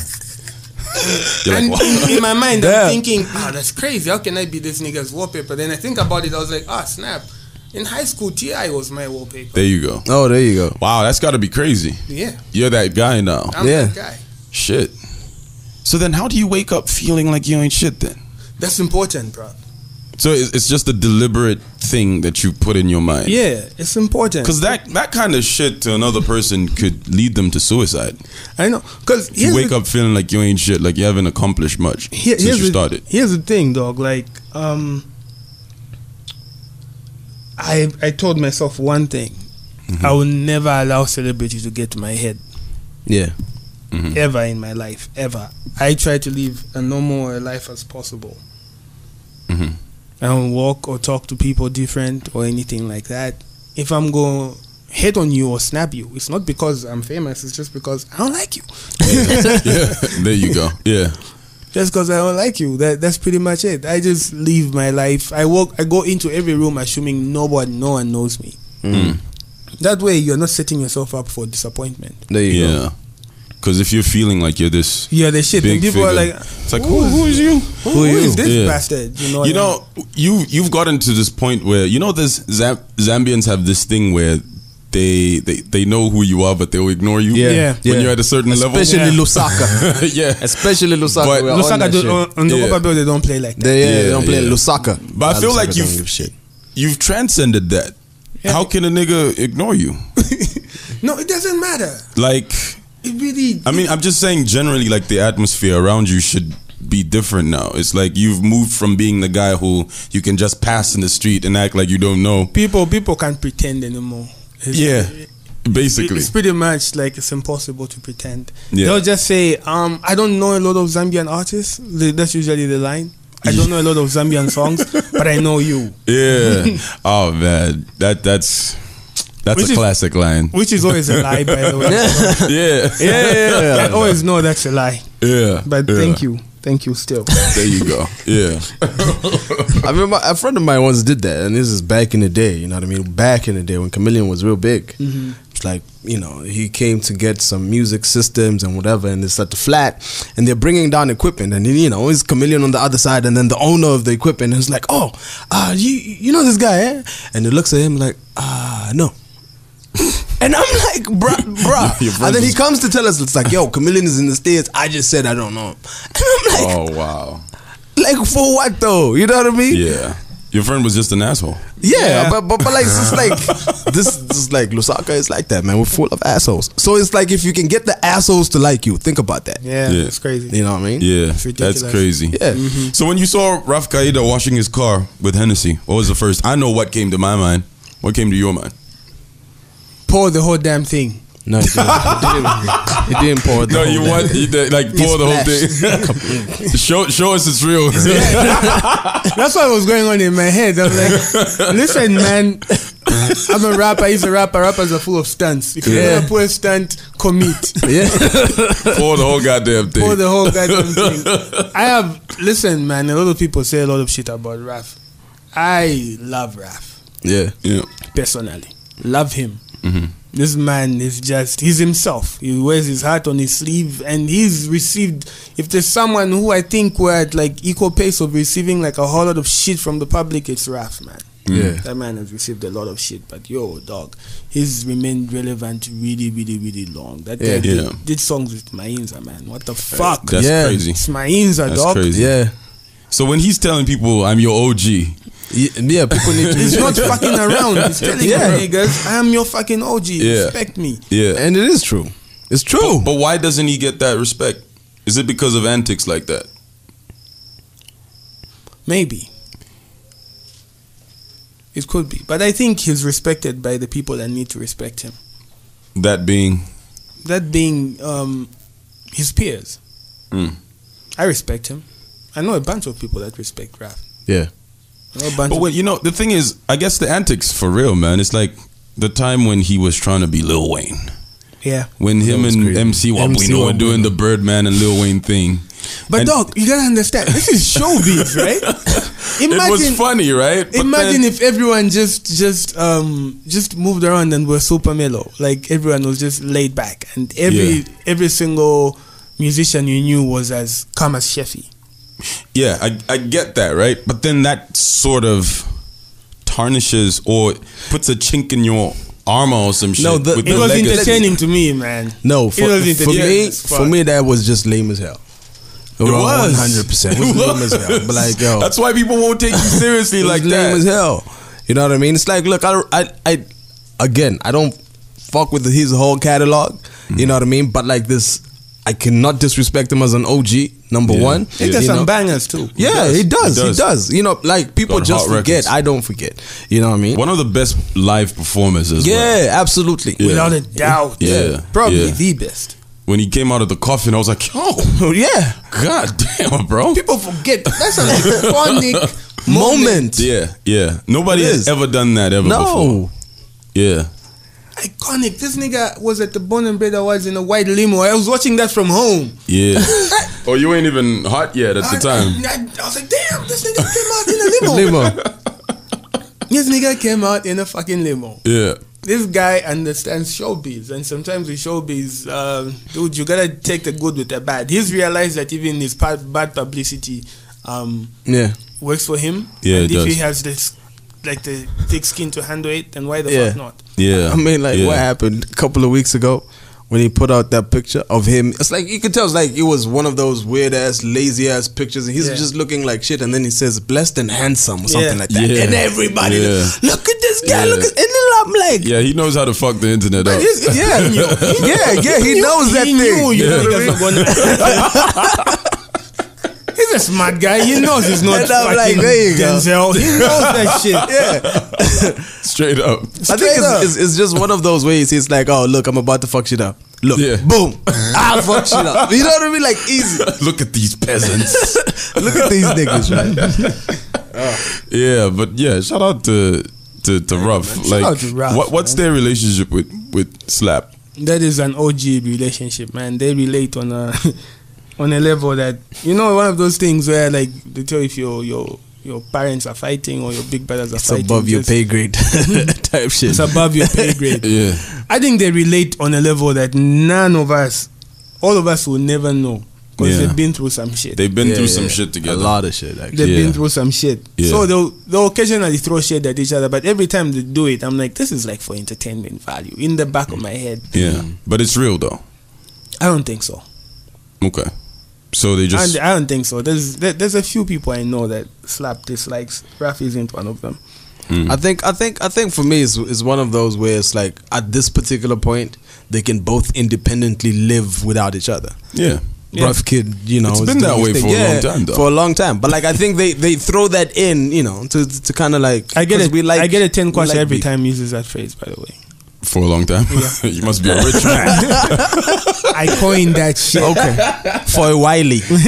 And like, in my mind, I'm thinking, that's crazy. How can I be this nigga's wallpaper? Then I think about it, I was like, snap. In high school, T.I. was my wallpaper. There you go. Oh, there you go. Wow, that's got to be crazy. Yeah. You're that guy now. I'm that guy. Shit. So then how do you wake up feeling like you ain't shit then? That's important, bro. So it's just a deliberate thing that you put in your mind. Yeah, it's important. Because that kind of shit to another person could lead them to suicide. I know. Because you wake up feeling like you ain't shit, like you haven't accomplished much since you started. Here's the thing, dog. Like, I told myself one thing. I will never allow celebrity to get to my head. Yeah. Ever in my life. Ever. I try to live a normal life as possible. I don't walk or talk to people different or anything like that. If I'm going to hit on you or snap you, it's not because I'm famous, it's just because I don't like you. There you go. Yeah. Just because I don't like you. That's pretty much it. I just live my life. I go into every room assuming no one knows me. That way you're not setting yourself up for disappointment. There you go. Because if you're feeling like you're this the shit, and people are like, it's like, who is you? Who is this bastard? You know you've gotten to this point where, there's Zambians have this thing where they know who you are, but they'll ignore you. Yeah. When you're at a certain level. Especially Lusaka. Yeah. Especially Lusaka. But Lusaka on the upper bill, they don't play like that. They don't play Lusaka. But I feel like you've transcended that. Yeah. How can a nigga ignore you? No, it doesn't matter. Like, it really. I mean, I'm just saying generally, like the atmosphere around you should be different now. It's like you've moved from being the guy who you can just pass in the street and act like you don't know. People can't pretend anymore. Basically. It's pretty much like it's impossible to pretend. Yeah. They'll just say, I don't know a lot of Zambian artists. That's usually the line. I don't know a lot of Zambian songs, but I know you. Yeah. Oh man, that's a classic line. Which is always a lie, by the way. Yeah. I always know that's a lie. Yeah. But thank you still. There you go. Yeah. I remember a friend of mine once did that, and this is back in the day, you know what I mean? Back in the day when Chameleon was real big. Mm-hmm. It's like, you know, he came to get some music systems and whatever, and it's at the flat, and they're bringing down equipment, and then, you know, it's Chameleon on the other side, and then the owner of the equipment is like, you know this guy, eh? And he looks at him like, no. And I'm like, bruh. And then he comes to tell us, it's like, yo, Chameleon is in the States. I just said I don't know him. And I'm like, oh, wow. Like, for what though? You know what I mean? Yeah. Your friend was just an asshole. Yeah. But like, it's just like, this is like, Lusaka is like that, man. We're full of assholes. So it's like, if you can get the assholes to like you, think about that. Yeah. It's crazy. You know what I mean? Yeah. That's crazy. Yeah. Mm-hmm. So when you saw Raf Qaeda washing his car with Hennessy, what was the first? I know what came to my mind. What came to your mind? Pour the whole damn thing. No, he didn't pour the whole thing. No, he did, like, pour the whole thing. show us it's real. That's what was going on in my head. I was like, listen, man, I'm a rapper. He's a rapper. Rappers are full of stunts. If you want to put a stunt, commit. Yeah. Pour the whole goddamn thing. Pour the whole goddamn thing. Listen, man, a lot of people say a lot of shit about Raf. I love Raf. Yeah. Personally. Love him. Mm-hmm. This man is he's himself. He wears his heart on his sleeve, and he's received, if there's someone who I think we're at like equal pace of receiving like a whole lot of shit from the public, it's Raf, man. Yeah. That man has received a lot of shit, but yo, dog, he's remained relevant really, really, really long. That guy did songs with Mainza, man. What the fuck? That's crazy. It's Mainza, dog. Crazy. Yeah. So when he's telling people, I'm your OG. Yeah, people need to. He's not fucking around. He's telling you niggas, I am your fucking OG. Respect me. Yeah. And it is true. It's true. But why doesn't he get that respect? Is it because of antics like that? Maybe. It could be. But I think he's respected by the people that need to respect him. That being his peers. I respect him. I know a bunch of people that respect Raf. Yeah. But when, you know, the thing is, I guess the antics for real, man. It's like the time when he was trying to be Lil Wayne. Yeah. When him and crazy. MC Wabwino were doing the Birdman and Lil Wayne thing. But dog, you gotta understand, this is showbiz, right? It was funny, right? But imagine if everyone just moved around and were super mellow. Like everyone was just laid back, and every single musician you knew was as calm as Sheffy. Yeah, I get that, right? But then that sort of tarnishes or puts a chink in your armor or some shit. No, it was entertaining to me, man. No, for me that was just lame as hell. It was 100%. It was lame as hell. But like, yo, that's why people won't take you seriously like that. Lame as hell. You know what I mean? It's like, look, I don't fuck with his whole catalog. You know what I mean? But like this, I cannot disrespect him as an OG. Number one, he does some bangers too. Yeah, he does. You know, like people just forget. I don't forget. You know what I mean? One of the best live performers as well. Yeah, absolutely. Without a doubt. Yeah. Probably the best. When he came out of the coffin, I was like, oh yeah, god damn, bro. People forget. That's an iconic moment. Yeah. Nobody has ever done that before. Yeah. Iconic. This nigga was at the Born and Bred Awards in a white limo. I was watching that from home. Yeah. Oh, you ain't even hot yet at the time. I was like, damn, this nigga came out in a limo. This nigga came out in a fucking limo. Yeah. This guy understands showbiz, and sometimes with showbiz, dude, you gotta take the good with the bad. He's realized that even his bad publicity works for him. Yeah, and if he has this like the thick skin to handle it, then why the fuck not? Yeah. I mean, like, what happened a couple of weeks ago when he put out that picture of him? It's like, you could tell it's like it was one of those weird-ass, lazy-ass pictures, and he's just looking like shit, and then he says, blessed and handsome, or something like that. And everybody, look at this guy, look at, and then I'm like... Yeah, he knows how to fuck the internet up. He knows that thing. He's a smart guy. He knows he's not fucking like, there you go. Denzel. He knows that shit. Yeah. Straight up. I think it's just one of those ways. He's like, oh, look, I'm about to fuck shit up. Look, boom, I'll fuck shit up. You know what I mean? Like, easy. Look at these peasants. Look at these niggas, right? Yeah, but yeah, shout out to Ruff. Like, what's their relationship with Slap? That is an OG relationship, man. They relate on a level that, you know, one of those things where, like, they tell if your parents are fighting or your big brothers are fighting. It's above your pay grade type shit. It's above your pay grade. Yeah. I think they relate on a level that all of us will never know. Because they've been through some shit. They've been through some shit together. A lot of shit, actually. They've been through some shit. Yeah. So they'll occasionally throw shit at each other, but every time they do it, I'm like, this is like for entertainment value in the back of my head. Yeah. But it's real, though. I don't think so. Okay. So they just... I don't think so. There's a few people I know that Slap dislikes. Raf isn't one of them. I think for me it's one of those where it's like at this particular point they can both independently live without each other. Yeah. Rough kid, you know. It's been that way for a long time, though. For a long time. But like I think they throw that in, you know, to kind of like... I get a 10 kwacha every time he uses that phrase, by the way. For a long time? Yeah. You must be a rich man. I coined that shit. Okay. For a whiley. Wow.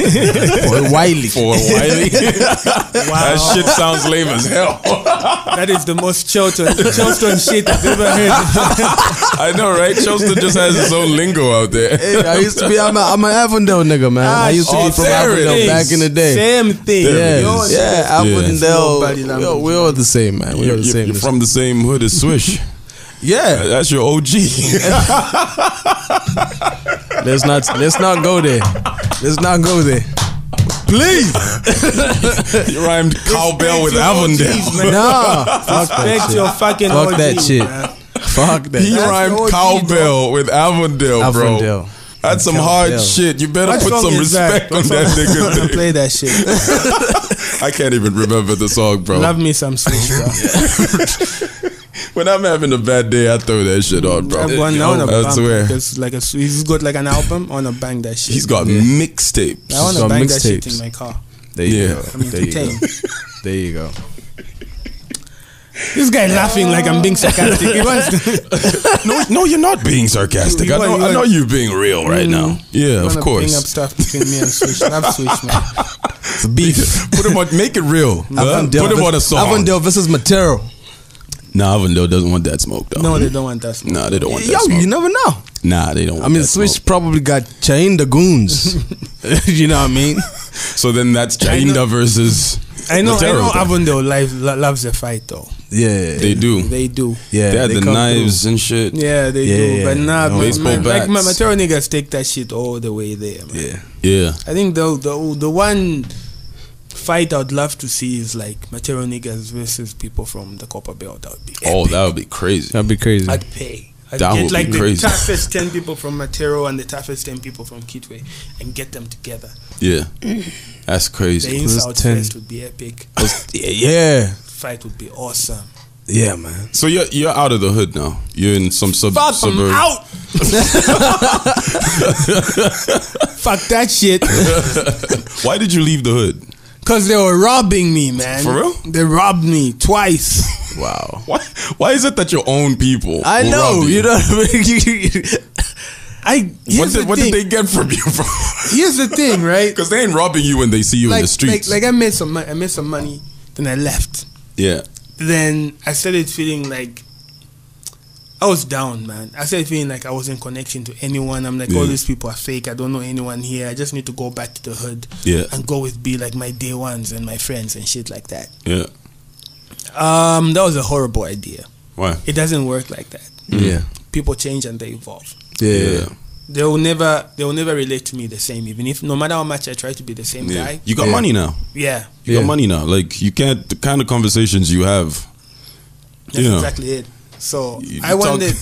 That shit sounds lame as hell. That is the most Charleston shit I've ever heard. I know, right? Charleston just has its own lingo out there. Hey, I used to be, I'm an Avondale nigga, man. I used to be from Avondale back in the day. Same thing. Yeah, Avondale. We're all the same, man. We're all the same. You're from the same hood as Swish. Yeah, that's your OG. Let's not go there. Let's not go there. Please. You rhymed cowbell with Avondale. Nah, respect your fucking fuck OG, that shit. Man. Fuck that. He rhymed cowbell with Avondale, bro. That's some hard shit. You better put some respect on that nigga. Play that shit. I can't even remember the song, bro. Love me some Swish, bro. When I'm having a bad day, I throw that shit on, bro. I swear. He's got like an album. I wanna bang that shit. He's got mixtapes. I wanna bang that shit in my car. There you go. There you go. This guy laughing like I'm being sarcastic. He wants to no, you're not being sarcastic. I know you're being real right now. Yeah, of course. Bring up stuff between me and Swish. Love Swish, man. It's a beef. Put him on. Make it real. Put him on a song. Avondale versus Matero. Nah, Avondale doesn't want that smoke, though. No, they don't want that smoke. Nah, they don't want that smoke. You never know. Nah, they don't want that smoke. I mean, Swish probably got Chainda goons. You know what I mean? So then that's Chainda versus I know Matero, Avondale loves a fight, though. Yeah. They do. Yeah. They had the knives through and shit. Yeah, they do. But nah, baseball bats. Like my Matero niggas take that shit all the way there, man. Yeah. I think the one fight I'd love to see is like Matero niggas versus people from the Copper Belt. That would be epic. That would be crazy. That'd be crazy. I'd pay. I'd that get would like be crazy. The toughest 10 people from Matero and the toughest 10 people from Kitwe and get them together. Yeah. That's crazy. The insult fest would be epic. Yeah. Fight would be awesome. Yeah, man. So you're out of the hood now. You're in some suburb. Out. Fuck that shit. Why did you leave the hood? Because they were robbing me, man. For real? They robbed me twice. Wow. Why is it that your own people? I know. You know what I mean? What did they get from you, bro? Here's the thing, right? Because they ain't robbing you when they see you in the streets. Like I made some money, then I left. Yeah. Then I started feeling like I was down, man. I started feeling like I wasn't connecting to anyone. I'm like, all these people are fake. I don't know anyone here. I just need to go back to the hood and go be like my day ones and my friends and shit like that. Yeah. That was a horrible idea. Why? It doesn't work like that. Yeah. People change and they evolve. Yeah. They will never relate to me the same, even if no matter how much I try to be the same guy. You got money now. Yeah. You got money now. Like you can't, the kind of conversations you have That's exactly it. So I wanted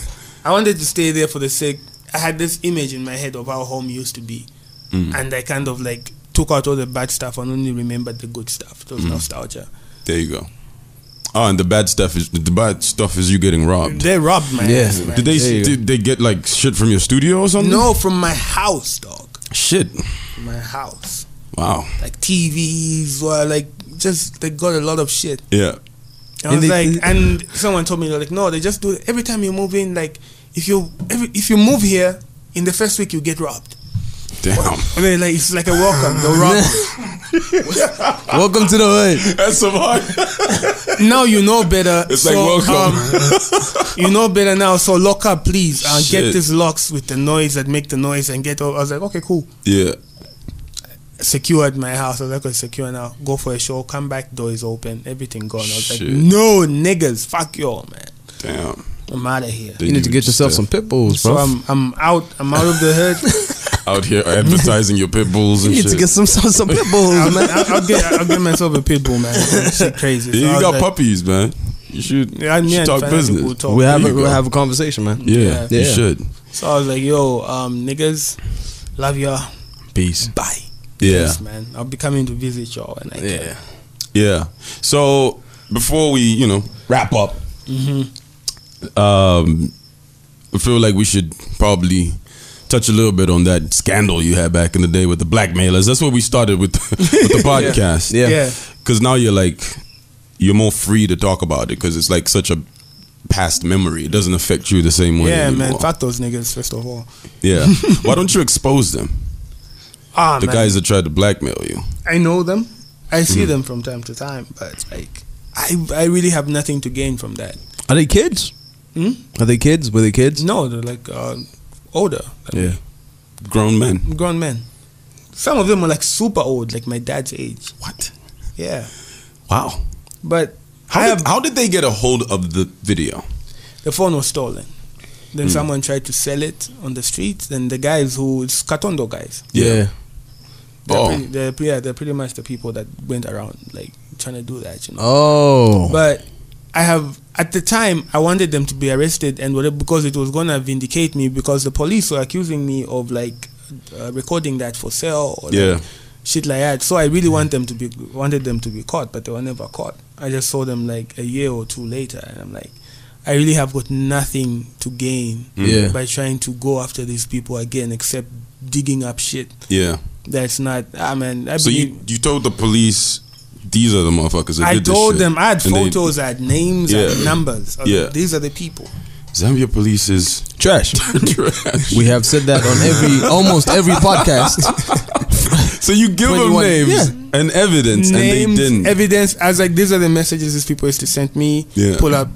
to stay there for the sake. I had this image in my head of how home used to be, and I kind of like took out all the bad stuff and only remembered the good stuff. It was nostalgia. There you go. Oh, and the bad stuff is you getting robbed. They robbed my ass, man. Did they get like shit from your studio or something? No, from my house, dog. Shit. From my house. Wow. Like TVs or like just they got a lot of shit. Yeah. I was like, and someone told me like, no, they just do it every time you move in. Like, if you move here in the first week, you get robbed. Damn. Okay, like it's like a welcome. They'll rob you. Welcome to the hood. That's so hard. Now you know better. It's like welcome. You know better now. So lock up, please, and get these locks with the noise that make the noise and get all. I was like, okay, cool. Yeah. Secured my house. I was like, okay, secure now. Go for a show. Come back. Door is open. Everything gone. I was like, no niggas. Fuck y'all, man. Damn. I'm out of here. You need to get yourself some pit bulls, bro. So I'm out of the hood. Out here advertising your pit bulls and shit. You need to get some pit bulls, man. I'll get myself a pit bull, man. Shit crazy. So you got puppies, man. You should talk business. We'll have a conversation, man. Yeah, you should. So I was like, yo, niggas, love y'all. Peace. Bye. Yeah. Peace, man. I'll be coming to visit y'all when I can. Yeah. So before we, wrap up, I feel like we should probably touch a little bit on that scandal you had back in the day with the blackmailers. That's what we started with the podcast. Yeah. Because now you're more free to talk about it because it's like such a past memory. It doesn't affect you the same way anymore. Man. Fuck those niggas, first of all. Yeah. Why don't you expose them? The guys that tried to blackmail you. I know them. I see them from time to time, but like I really have nothing to gain from that. Are they kids? Are they kids? Were they kids? No, they're like older. Yeah. Grown men. Grown men. Some of them are like super old, like my dad's age. What? Yeah. Wow. But how did they get a hold of the video? The phone was stolen. Then someone tried to sell it on the street. Then the guys it's Katondo guys. Yeah. They're pretty much the people that went around like trying to do that, But at the time I wanted them to be arrested and whatever because it was gonna vindicate me because the police were accusing me of like recording that for sale or shit like that. So I really wanted them to be caught, but they were never caught. I just saw them like a year or two later, and I'm like, I really have got nothing to gain by trying to go after these people again, except digging up shit. Yeah, that's not. So you told the police these are the motherfuckers that did this shit. I told them I had photos, I had names, I had numbers. These are the people. Zambia police is trash. We have said that on almost every podcast. So you give them names and evidence, and they didn't. Evidence. I was like, these are the messages these people used to send me. Yeah. Put up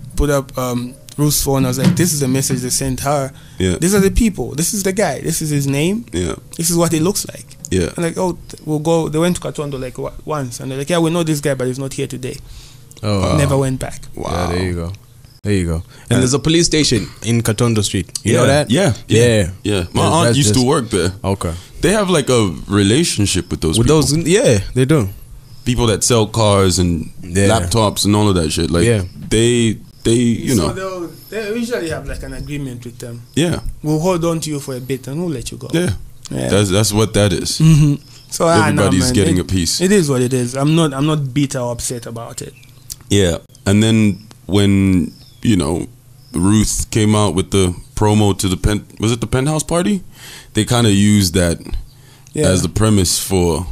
Ruth's phone. I was like, this is the message they sent her. Yeah. These are the people. This is the guy. This is his name. Yeah. This is what he looks like. Yeah. And like, we'll go. They went to Katondo like once, and they're like, we know this guy, but he's not here today. Oh. Never went back. Wow. Yeah, there you go. There you go. And there's a police station in Katondo Street. You know that? Yeah. My aunt used to work there. Okay. They have like a relationship with those people. Yeah, they do. People that sell cars and laptops and all of that shit. Like they So they usually have like an agreement with them. Yeah. We'll hold on to you for a bit and we'll let you go. Yeah. That's what that is. Mm-hmm. So everybody's getting a piece. It is what it is. I'm not bitter or upset about it. Yeah. And then when Ruth came out with the promo to the Penthouse party? They kind of used that as the premise for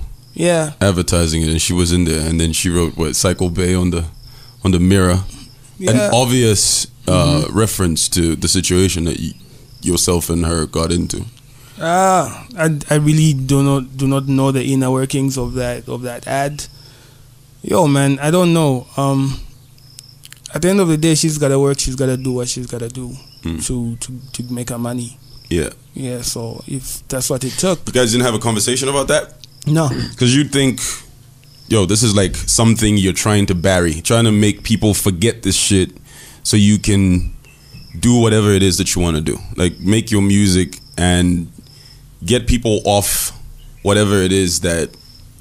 advertising it, and she was in there, and then she wrote Psycho Bay on the mirror, an obvious reference to the situation that yourself and her got into. I really do not know the inner workings of that ad. Yo, man, I don't know. At the end of the day, she's gotta work. She's gotta do what she's gotta do to make her money. Yeah. Yeah. So if that's what it took, you guys didn't have a conversation about that? No. Because you think, this is like something you're trying to bury, trying to make people forget this shit, so you can do whatever it is that you want to do, like make your music and get people off whatever it is that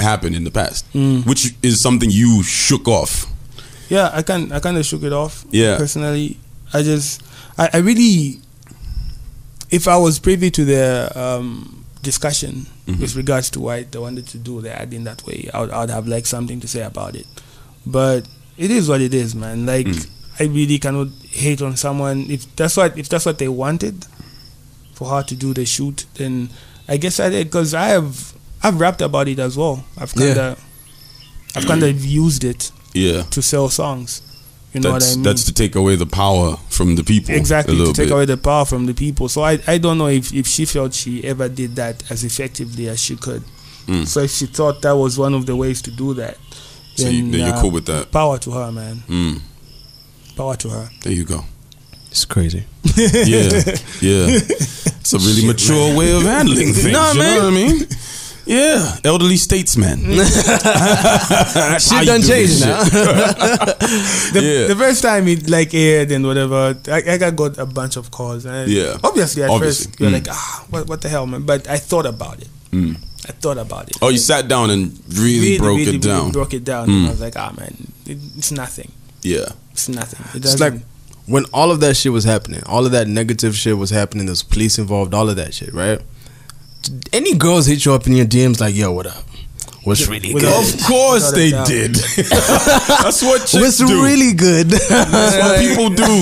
happened in the past, which is something you shook off. Yeah, I kind of shook it off. Yeah. Personally, I really, if I was privy to the discussion with regards to why they wanted to do the ad in that way, I'd have like something to say about it. But it is what it is, man. Like I really cannot hate on someone if that's what they wanted for her to do the shoot. Then I guess I did, because I've rapped about it as well. I've kind of used it to sell songs. You know what I mean? That's to take away the power from the people. Exactly, to take away the power from the people. So I don't know if she felt she ever did that as effectively as she could. So if she thought that was one of the ways to do that, so then you're cool with that. Power to her, man. Power to her. There you go. It's crazy. Yeah. It's a really mature way of handling things. You know what I mean? Yeah, elderly statesman. Shit done changed now. The first time it like aired and whatever, I got a bunch of calls. And obviously at first you're like, what the hell, man? But I thought about it. I thought about it. Oh, you sat down and really broke it down. Really broke it down. And I was like, man, it's nothing. Yeah, it's nothing. It's like when all of that shit was happening, all of that negative shit was happening. There's police involved, all of that shit, right? Any girls hit you up in your DMs like, yo, what up? What's really good? Of course they did. That's what chicks What's do. really good? That's what people do.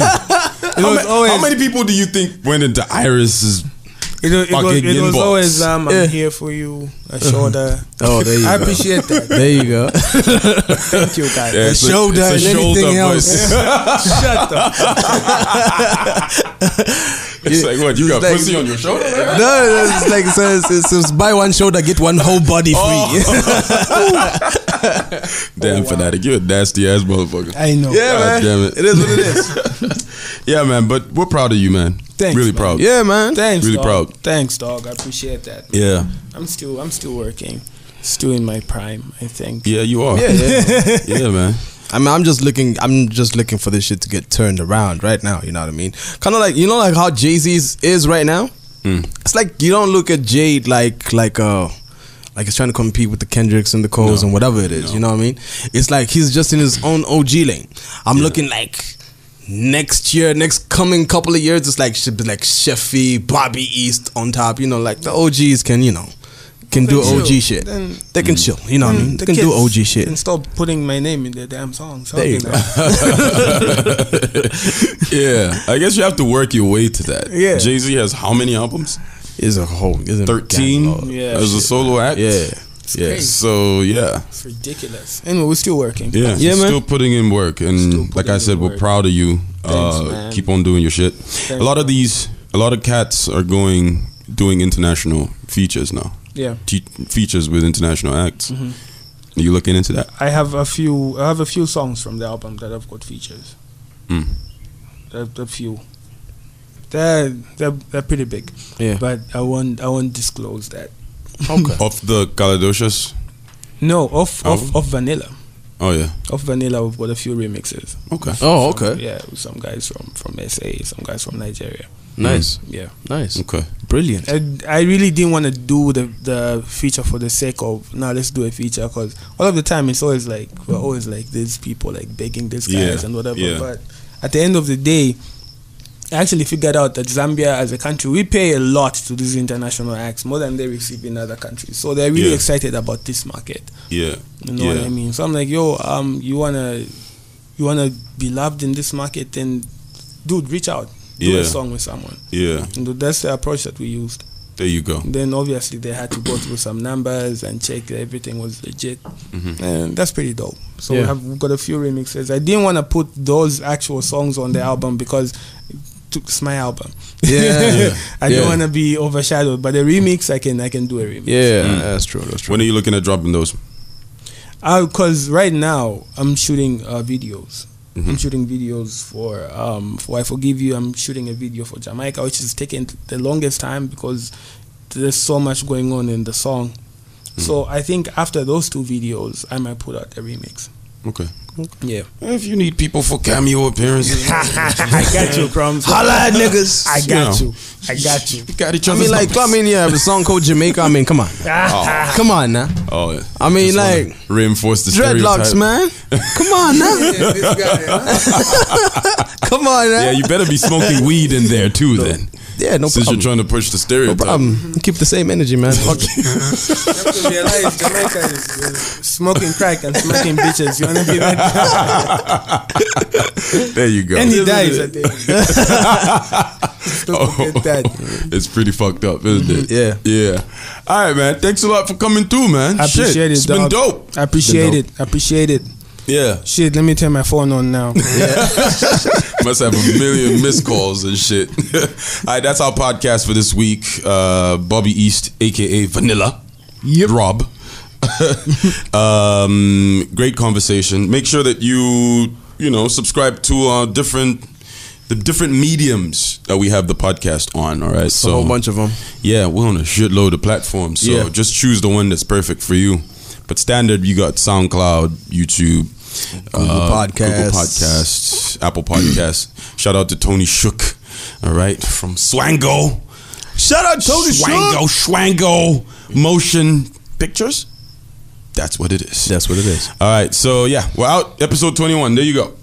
How many people do you think went into Iris's fucking it was inbox? Always I'm here for you, a shoulder. Oh, there you go. I appreciate that. There you go. Thank you, guys. A shoulder and anything else. Shut up. It's like, what, you got like, pussy on your shoulder? No, it's like it says buy one shoulder, get one whole body free. Damn, Fanatik, you're a nasty ass motherfucker. I know. Yeah, man. Damn it. It is what it is. Yeah, man, but we're proud of you, man. Thanks, really man. proud. Yeah, man. Thanks, really dog. proud. Thanks, dog. I appreciate that. Man. Yeah. I'm still working. Still in my prime, I think. Yeah, you are. Yeah, man. I mean, I'm just looking for this shit to get turned around right now. You know what I mean? Kind of like, you know, like how Jay-Z's is right now. It's like you don't look at Jade like he's trying to compete with the Kendricks and the Coles and whatever it is. No. You know what I mean? It's like he's just in his own OG lane. I'm looking like next coming couple of years, it's like should be like Sheffy, Bobby East on top. You know, like the OGs can do OG shit. Then they can chill. You know what I mean? They can do OG shit. And stop putting my name in their damn songs. There you go. Yeah, I guess you have to work your way to that. Yeah. Jay-Z has how many albums? Is a whole 13 as a solo act. Yeah. Yeah. So yeah, it's ridiculous. Anyway, we're still working. Yeah, man. Still putting in work, and like I said, we're proud of you. Thanks, keep on doing your shit. Thanks, a lot of cats are doing international features now. Yeah, features with international acts. Are you looking into that? I have a few songs from the album that have got features. A few. They're pretty big. Yeah, but I won't disclose that. Okay. Off the Calidocious? No, off Vanilla. Oh yeah. Off Vanilla, we've got a few remixes. Okay. Oh, okay. Yeah, with some guys from SA, some guys from Nigeria. Nice. Yeah. Nice. Okay. Brilliant. I really didn't want to do the feature for the sake of let's do a feature, because all of the time it's always like we're always like these people like begging these guys and whatever. Yeah. But at the end of the day, I actually figured out that Zambia as a country, we pay a lot to these international acts, more than they receive in other countries. So they're really excited about this market. Yeah. You know what I mean? So I'm like, yo, you wanna be loved in this market, then dude, reach out. Do a song with someone. Yeah. And that's the approach that we used. There you go. Then obviously they had to go through some numbers and check that everything was legit. And that's pretty dope. So we've got a few remixes. I didn't want to put those actual songs on the album because it's my album. I don't want to be overshadowed. But the remix, I can do a remix. That's true. When are you looking at dropping those? Because right now I'm shooting videos. I'm shooting videos for I Forgive You. I'm shooting a video for Jamaica, which is taking the longest time because there's so much going on in the song. So I think after those two videos, I might put out a remix. Okay, Yeah. If you need people for cameo appearances, I got you, Crumbs. Holla at niggas. I got you. I got you. We got each other. I mean, like, you have a song called Jamaica. I mean, come on. Come on now. Oh, I mean, like, reinforce the dreadlocks, stereotype. Man. Come on now. Come on now. Yeah, you better be smoking weed in there too, then. Yeah, no Since problem. you're trying to push the stereotype. No problem. Keep the same energy, man. Fuck you. You have to realize Jamaica is smoking crack and smoking bitches. You wanna be that guy? There you go. And he dies at the end. It's pretty fucked up, isn't it? Yeah. All right, man. Thanks a lot for coming through, man. I appreciate it. It's been dope. I appreciate it. I appreciate it. Yeah. Shit, let me turn my phone on now. Must have a million missed calls and shit. All right, that's our podcast for this week. Bobby East, aka Vanilla. Yep. Rob. Great conversation. Make sure that you subscribe to our different mediums that we have the podcast on. All right, so a whole bunch of them. Yeah, we're on a shitload of platforms. So just choose the one that's perfect for you. But standard, you got SoundCloud, YouTube, Google Podcasts, Apple Podcasts. Shout out to Tony Shook, all right, from Swango. Shout out Tony Schwango Motion Pictures. That's what it is. That's what it is. All right, so yeah, we're out. Episode 21. There you go.